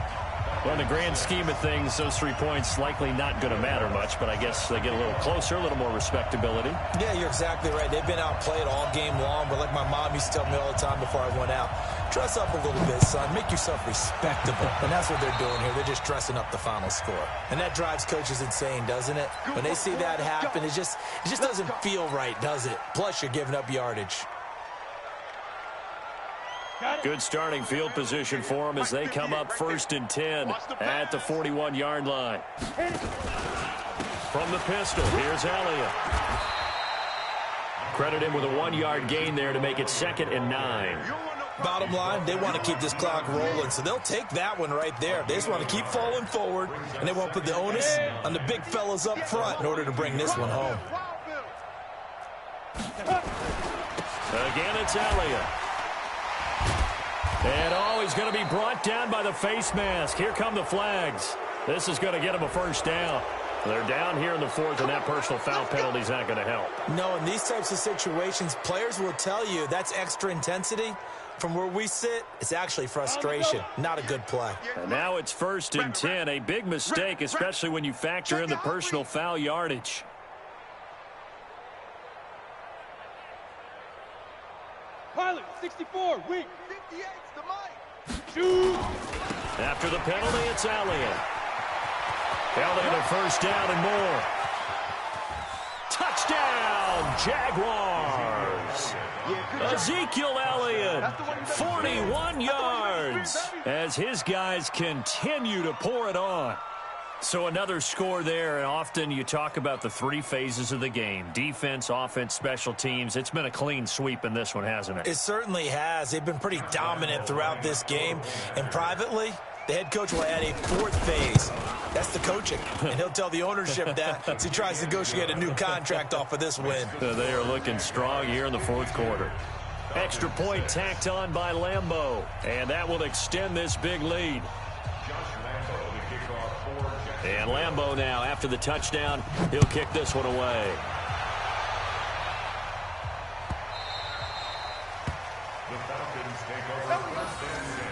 Well, in the grand scheme of things, those 3 points likely not going to matter much, but I guess they get a little closer, a little more respectability. Yeah, you're exactly right. They've been outplayed all game long, but like my mom used to tell me all the time before I went out, dress up a little bit, son. Make yourself respectable. And that's what they're doing here. They're just dressing up the final score. And that drives coaches insane, doesn't it? When they see that happen, it just doesn't feel right, does it? Plus, you're giving up yardage. Good starting field position for them as they come up first and 10 at the 41-yard line. From the pistol, here's Elliott. Credit him with a 1-yard gain there to make it second and 9. Bottom line, they want to keep this clock rolling, so they'll take that one right there. They just want to keep falling forward, and they won't put the onus on the big fellas up front in order to bring this one home. Again, it's Elliott. And he's going to be brought down by the face mask. Here come the flags. This is going to get him a first down. They're down here in the 4th, and that personal foul penalty is not going to help. No, in these types of situations, players will tell you that's extra intensity. From where we sit, it's actually frustration. Not a good play. And now it's first and 10. A big mistake, especially when you factor in the personal foul yardage. Pilot, 64, weak. 58's the mic. Shoot. After the penalty, it's Elliott. Elliott a first down and more. Touchdown, Jaguars. Ezekiel Elliott, 41 yards, as his guys continue to pour it on. So another score there, and often you talk about the three phases of the game: defense, offense, special teams. It's been a clean sweep in this one, hasn't it? It certainly has. They've been pretty dominant throughout this game. And privately, the head coach will add a fourth phase. That's the coaching. And he'll tell the ownership that as he tries to negotiate a new contract off of this win. They are looking strong here in the fourth quarter. Extra point tacked on by Lambeau. And that will extend this big lead. And Lambeau now, after the touchdown, he'll kick this one away. The Falcons take over first and 10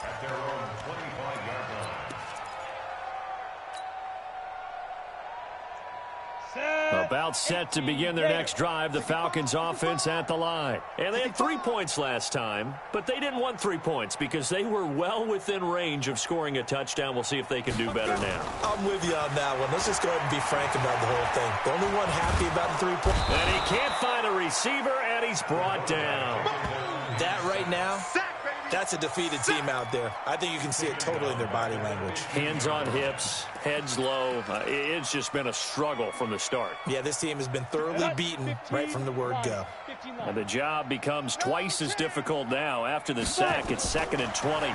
at their own 25-yard line. About set to begin their next drive, the Falcons offense at the line. And they had 3 points last time, but they didn't want 3 points because they were well within range of scoring a touchdown. We'll see if they can do better now. I'm with you on that one. Let's just go ahead and be frank about the whole thing. The only one happy about the 3 points. And he can't find a receiver, and he's brought down. That right now, that's a defeated team out there. I think you can see it totally in their body language. Hands on hips, heads low. It's just been a struggle from the start. Yeah, this team has been thoroughly beaten right from the word go. And the job becomes twice as difficult now. After the sack, it's 2nd and 20.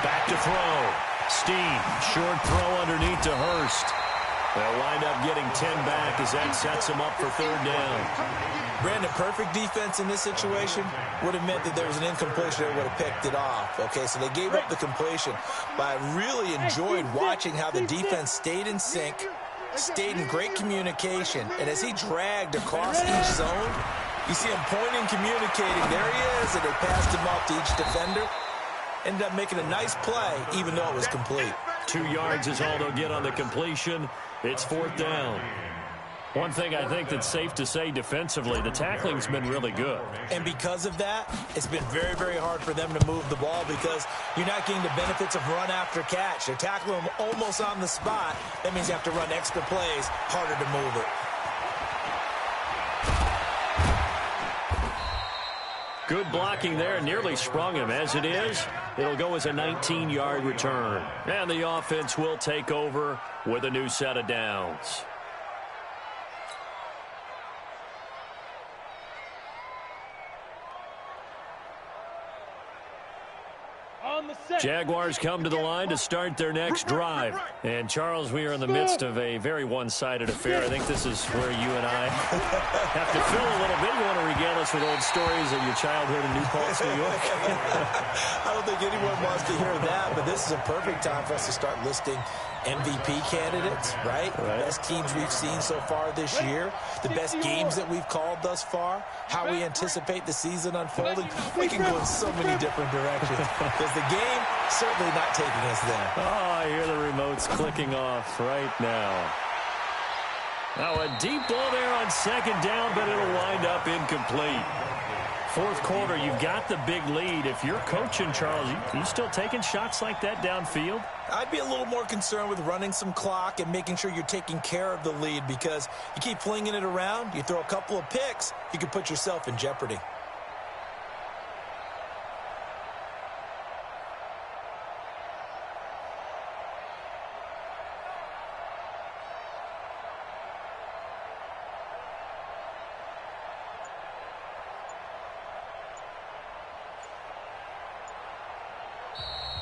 Back to throw. Steen, short throw underneath to Hurst. They'll wind up getting 10 back as that sets them up for 3rd down. Brandon, perfect defense in this situation would have meant that there was an incompletion that would have picked it off. Okay, so they gave up the completion. But I really enjoyed watching how the defense stayed in sync, stayed in great communication. And as he dragged across each zone, you see him pointing, communicating. There he is, and they passed him off to each defender. Ended up making a nice play, even though it was complete. 2 yards is all they'll get on the completion. It's 4th down. One thing I think that's safe to say defensively, the tackling's been really good. And because of that, it's been very, very hard for them to move the ball because you're not getting the benefits of run after catch. They're tackling them almost on the spot. That means you have to run extra plays, harder to move it. Good blocking there, nearly sprung him. As it is, it'll go as a 19-yard return. And the offense will take over with a new set of downs. Jaguars come to the line to start their next drive. And, Charles, we are in the midst of a very one-sided affair. I think this is where you and I have to fill a little bit. You want to regale us with old stories of your childhood in New Paltz, New York? I don't think anyone wants to hear that, but this is a perfect time for us to start listing MVP candidates, right? The best teams we've seen so far this year, the best games that we've called thus far, how we anticipate the season unfolding. We can go in so many different directions because the game certainly not taking us there. Oh, I hear the remotes clicking off right now. Now a deep ball there on 2nd down, but it'll wind up incomplete. 4th quarter, you've got the big lead. If you're coaching, Charles, you still taking shots like that downfield? I'd be a little more concerned with running some clock and making sure you're taking care of the lead because you keep flinging it around, you throw a couple of picks, you can put yourself in jeopardy.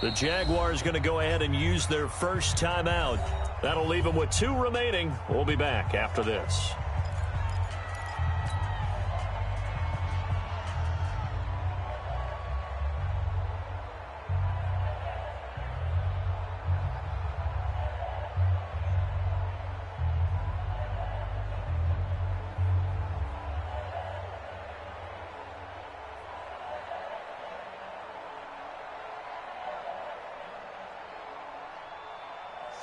The Jaguars going to go ahead and use their first timeout. That'll leave them with 2 remaining. We'll be back after this.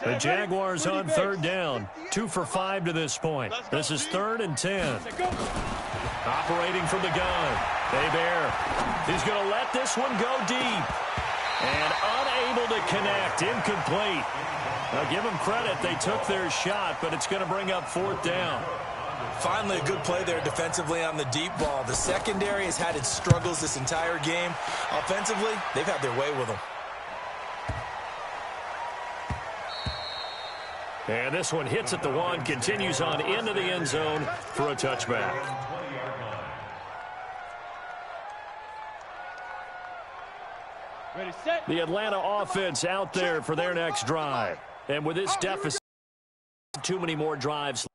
The Jaguars on 3rd down. 2 for 5 to this point. This is 3rd and 10. Operating from the gun. Hebert. He's going to let this one go deep. And unable to connect. Incomplete. Now give them credit. They took their shot, but it's going to bring up 4th down. Finally, a good play there defensively on the deep ball. The secondary has had its struggles this entire game. Offensively, they've had their way with them. And this one hits at the 1, continues on into the end zone for a touchback. Ready, set. The Atlanta offense out there for their next drive. And with this deficit, too many more drives.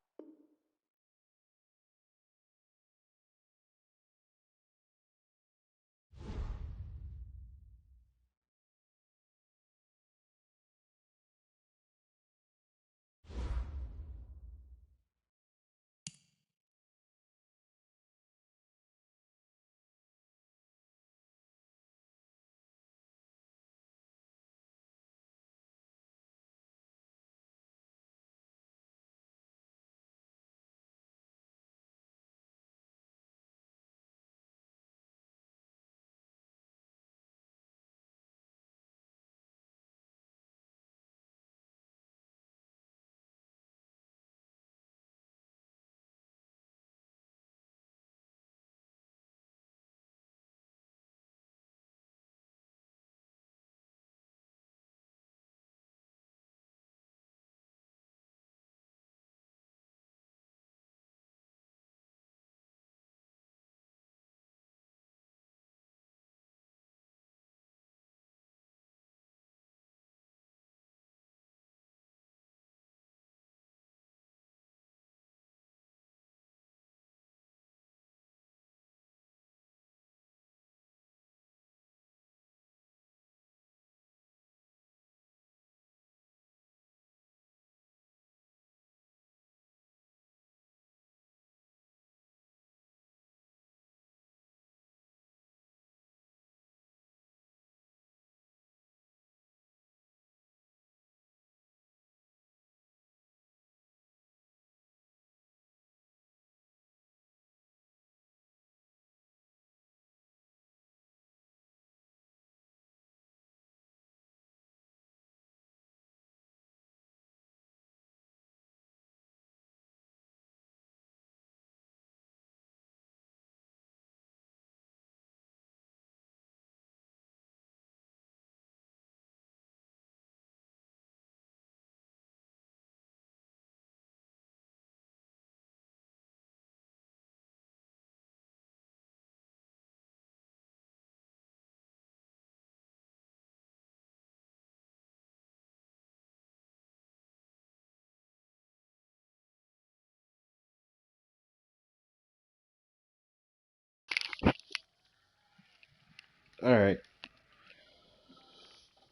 All right.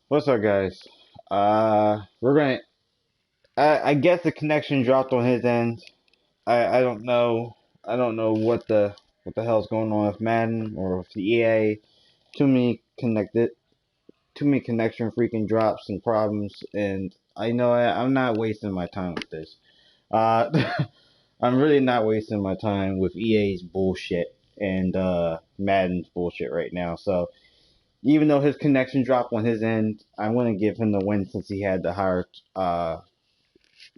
What's up, guys? We're gonna. I guess the connection dropped on his end. I don't know. I don't know what the hell's going on with Madden or with the EA. Too many connected. Too many connection freaking drops and problems, and I know I'm not wasting my time with this. Uh, I'm really not wasting my time with EA's bullshit and Madden's bullshit right now. So even though his connection dropped on his end, I want to give him the win since he had the higher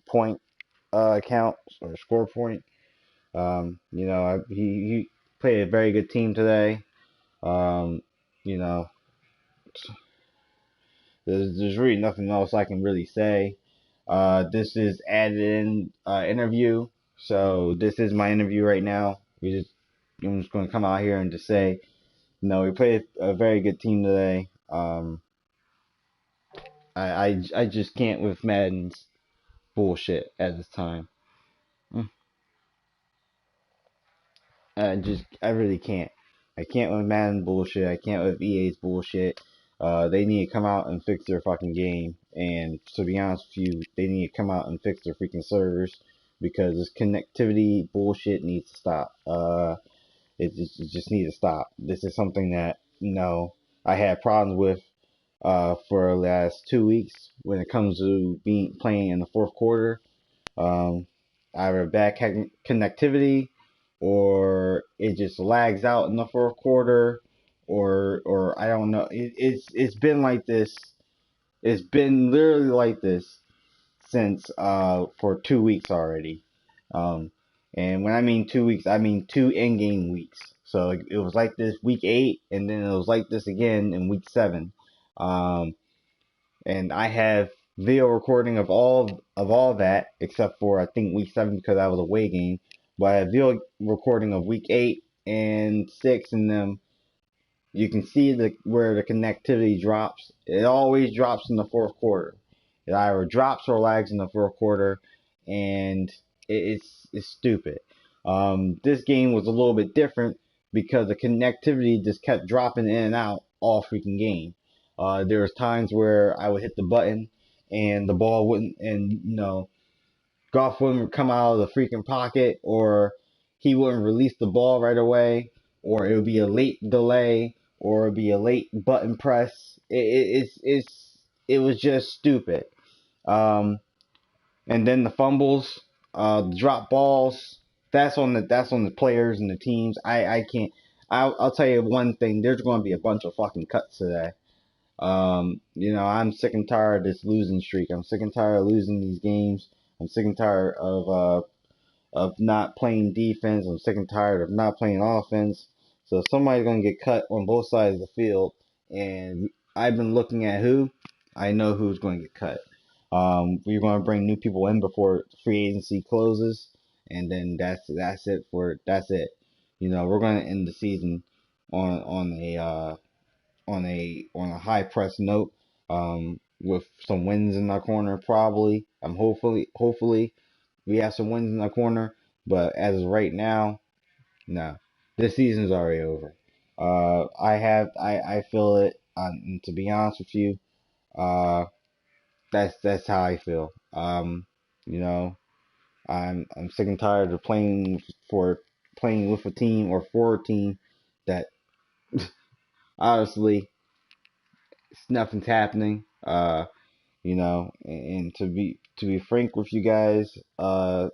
point count or score point. He played a very good team today. Um, you know, there's really nothing else I can really say. This is added in interview, so this is my interview right now. I'm just going to come out here and just say, we played a very good team today. I just can't with Madden's bullshit at this time. I really can't. I can't with Madden bullshit. I can't with EA's bullshit. They need to come out and fix their fucking game. And to be honest with you, they need to come out and fix their freaking servers because this connectivity bullshit needs to stop. It just needs to stop. This is something that I had problems with for the last 2 weeks when it comes to playing in the fourth quarter. Either bad connectivity or it just lags out in the fourth quarter, or I don't know. It's been like this. It's been literally like this since for 2 weeks already. And when I mean 2 weeks, I mean 2 in-game weeks. So it was like this week 8, and then it was like this again in week 7. And I have video recording of all that, except for I think week 7 because that was a away game. But I have video recording of week 8 and 6 in them. You can see where the connectivity drops. It always drops in the fourth quarter. It either drops or lags in the fourth quarter, and it's stupid. This game was a little bit different because the connectivity just kept dropping in and out all freaking game. There was times where I would hit the button and the ball wouldn't, and Goff wouldn't come out of the freaking pocket, or he wouldn't release the ball right away, or it would be a late delay, or it would be a late button press. It was just stupid. And then the fumbles, drop balls. That's on the players and the teams. I can't. I'll tell you one thing. There's going to be a bunch of fucking cuts today. I'm sick and tired of this losing streak. I'm sick and tired of losing these games. I'm sick and tired of not playing defense. I'm sick and tired of not playing offense. So somebody's gonna get cut on both sides of the field, and I've been looking at who. I know who's going to get cut. We're going to bring new people in before free agency closes, and then that's it. That's it. We're going to end the season on a high press note, with some wins in our corner probably. Hopefully we have some wins in our corner, but as of right now, no. This season's already over. I feel it. And to be honest with you, that's how I feel. I'm sick and tired of playing with a team or for a team that honestly nothing's happening. And to be frank with you guys, some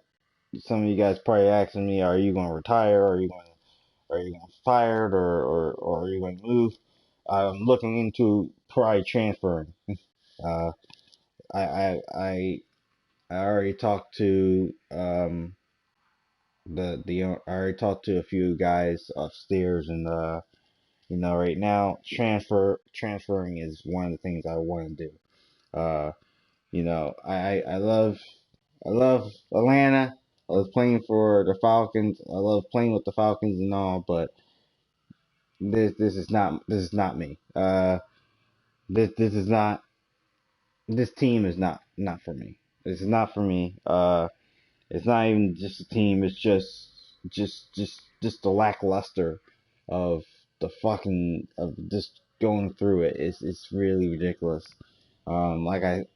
of you guys probably asking me, are you going to retire? Are you going to get fired, or are you going to move? I'm looking into probably transferring. I already talked to I already talked to a few guys upstairs, and right now transferring is one of the things I want to do. I love Atlanta. I was playing for the Falcons. I love playing with the Falcons and all, but this is not me. This team is not for me. This is not for me. It's not even just a team. It's just the lackluster of of just going through it. It's really ridiculous. Like I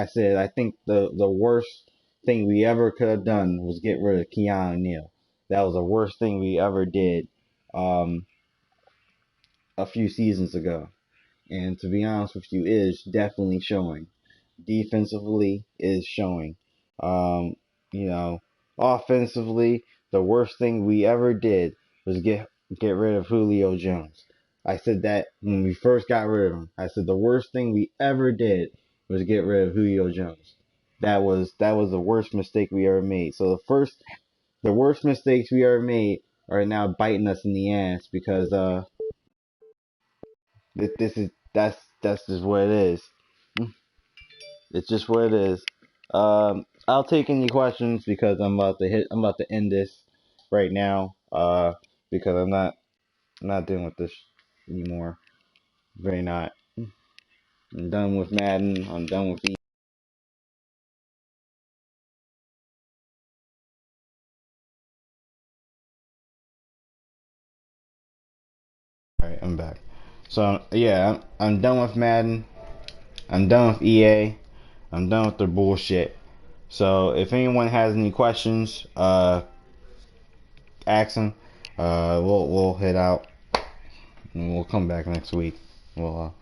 said, I think the worst thing we ever could have done was get rid of Keanu Neal. That was the worst thing we ever did, a few seasons ago. And to be honest with you, it is definitely showing. Defensively, it is showing. Offensively, the worst thing we ever did was get rid of Julio Jones. I said that when we first got rid of him. I said the worst thing we ever did was get rid of Julio Jones. That was the worst mistake we ever made. So the worst mistakes we ever made are now biting us in the ass, because that's just what it is. It's just what it is. I'll take any questions, because I'm about to end this right now. Because I'm not dealing with this anymore. Very not. I'm done with Madden. I'm done with Alright, I'm back. So yeah, I'm done with Madden. I'm done with EA. I'm done with their bullshit. So if anyone has any questions, ask them. We'll head out, and we'll come back next week. We'll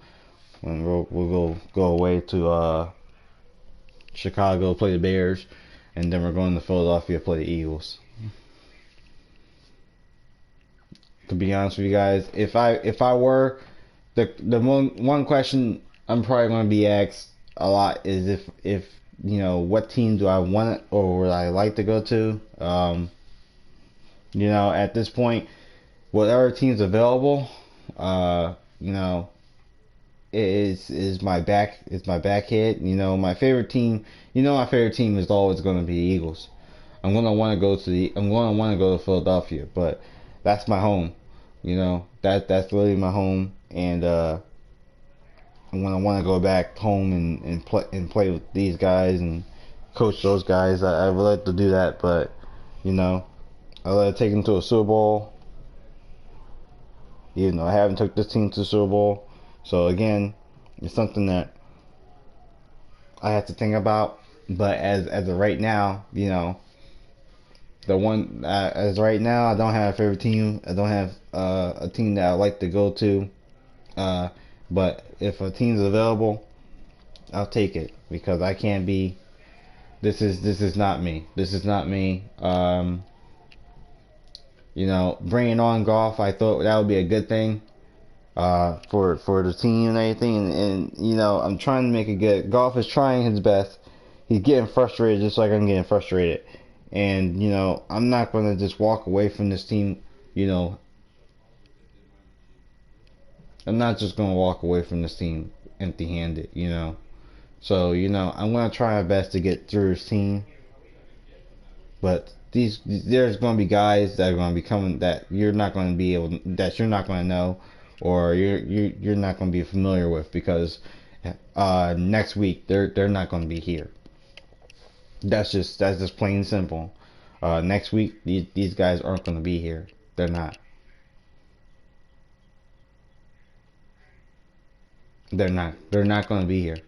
go away to Chicago, play the Bears, and then we're going to Philadelphia, play the Eagles. To be honest with you guys, if I were the one question I'm probably going to be asked a lot is if what team do I want or would I like to go to. At this point, whatever team's available, is my back hit. You know, my favorite team. You know, my favorite team is always going to be the Eagles. I'm going to want to go to Philadelphia, but that's my home. You know, that's literally my home, and I'm going to want to go back home and play with these guys and coach those guys. I would like to do that, but you know, I would like to take them to a Super Bowl. You know, I haven't took this team to the Super Bowl, so again, it's something that I have to think about. But as of right now, you know, as right now, I don't have a favorite team. I don't have a team that I like to go to. But if a team's available, I'll take it, because I can't be. This is not me. This is not me. You know, bringing on Goff, I thought that would be a good thing for the team and everything. And you know, I'm trying to make it good. Goff is trying his best. He's getting frustrated just like I'm getting frustrated. And you know, I'm not going to just walk away from this team. You know, I'm not just going to walk away from this team empty-handed. You know, so you know, I'm going to try my best to get through this team. But there's going to be guys that are going to be coming that you're not going to know, or you're not going to be familiar with, because next week they're not going to be here. That's just plain and simple. Next week these guys aren't going to be here. They're not. They're not going to be here.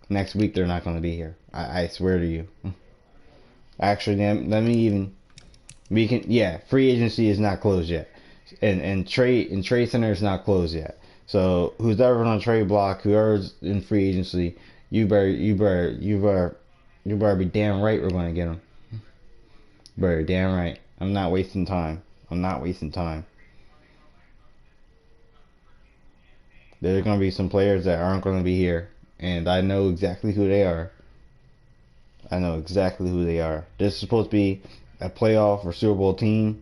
Next week they're not going to be here. I swear to you. Actually, let me even. Free agency is not closed yet, and trade center is not closed yet. So who's ever on a trade block, whoever's in free agency, you better be damn right we're going to get them. Better damn right. I'm not wasting time. There's going to be some players that aren't going to be here, and I know exactly who they are. This is supposed to be a playoff or Super Bowl team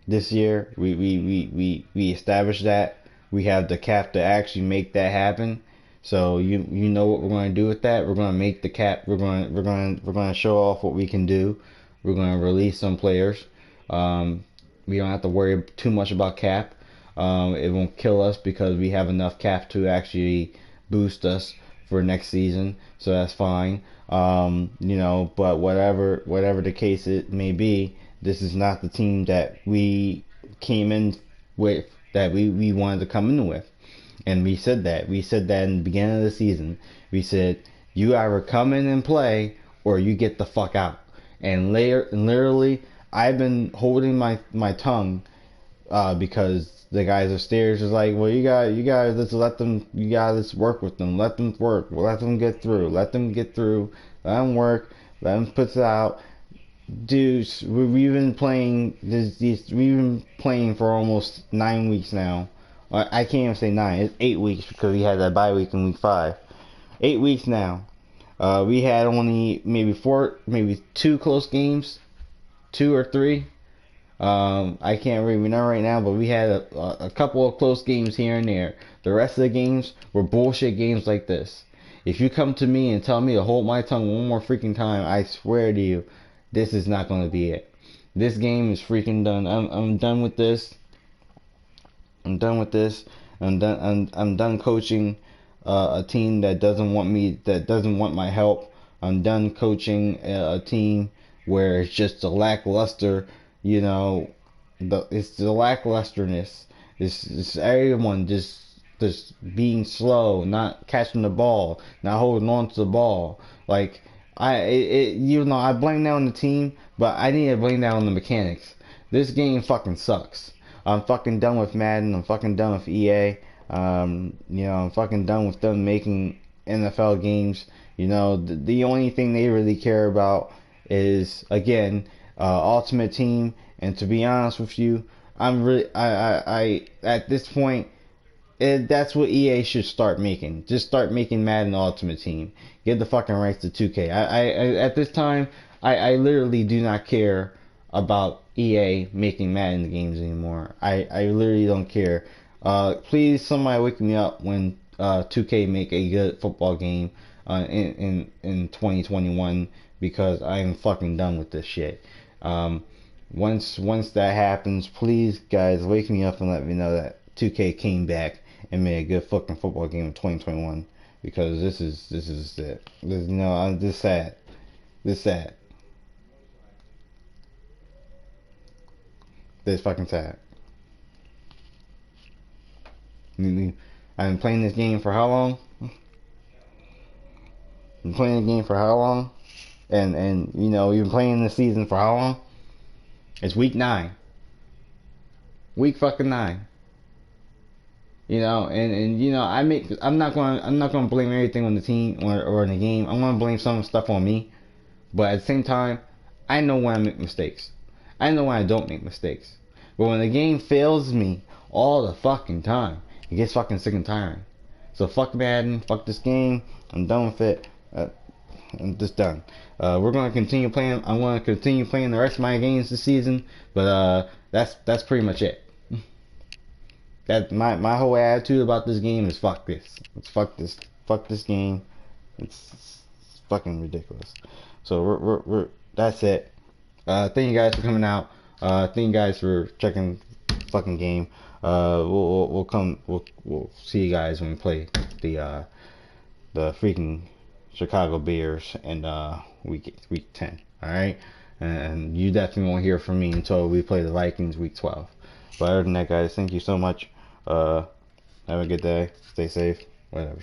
this year. We established that. We have the cap to actually make that happen. So you know what we're going to do with that. We're going to make the cap. We're going to show off what we can do. We're going to release some players. We don't have to worry too much about cap. It won't kill us because we have enough cap to actually boost us for next season. So that's fine. You know, but whatever the case it may be, this is not the team that we came in with, that we wanted to come in with. And we said that in the beginning of the season. We said, you either come in and play or you get the fuck out. And literally, I've been holding my tongue because the guys upstairs is like, well, you guys, let's work with them. Let them work. Let them get through. Let them work. Let them put it out. Dudes, we've been playing we've been playing for almost 9 weeks now. I can't even say 9. It's 8 weeks because we had that bye week in week 5. 8 weeks now. We had only maybe 2 close games, 2 or 3. I can't remember right now, but we had a couple of close games here and there. The rest of the games were bullshit games like this. If you come to me and tell me to hold my tongue one more freaking time, I swear to you, this is not going to be it. This game is freaking done. I'm done with this. I'm done coaching a team that doesn't want my help. I'm done coaching a team where it's just a lackluster. You know, it's the lacklusterness. It's everyone just being slow, not catching the ball, not holding on to the ball. Like I blame that on the team, but I need to blame that on the mechanics. This game fucking sucks. I'm fucking done with Madden. I'm fucking done with EA. I'm fucking done with them making NFL games. You know, the only thing they really care about is, again, Ultimate Team. And to be honest with you, I at this point, that's what EA should start making. Just start making Madden Ultimate Team. Give the fucking rights to 2K. At this time, I literally do not care about EA making Madden games anymore. I literally don't care. Please, somebody wake me up when 2K make a good football game in 2021, because I am fucking done with this shit. Once that happens, please, guys, wake me up and let me know that 2K came back and made a good fucking football game in 2021, because this is it. I'm just sad. This sad. This fucking sad. I've been playing this game for how long? Been playing the game for how long? And you've been playing this season for how long? It's week 9. Week fucking 9. I'm not gonna blame everything on the team or in the game. I'm gonna blame some stuff on me. But at the same time, I know when I make mistakes. I know when I don't make mistakes. But when the game fails me all the fucking time, it gets fucking sick and tiring. So fuck Madden, fuck this game. I'm done with it. I'm just done. We're gonna continue playing. I'm gonna continue playing the rest of my games this season. But that's pretty much it. That my whole attitude about this game is fuck this. It's fuck this game. It's fucking ridiculous. So we're that's it. Thank you guys for coming out. Thank you guys for checking the fucking game. We'll see you guys when we play the freaking Chicago Bears in week 10. All right, and you definitely won't hear from me until we play the Vikings week 12. But other than that, guys, thank you so much. Have a good day. Stay safe. Whatever.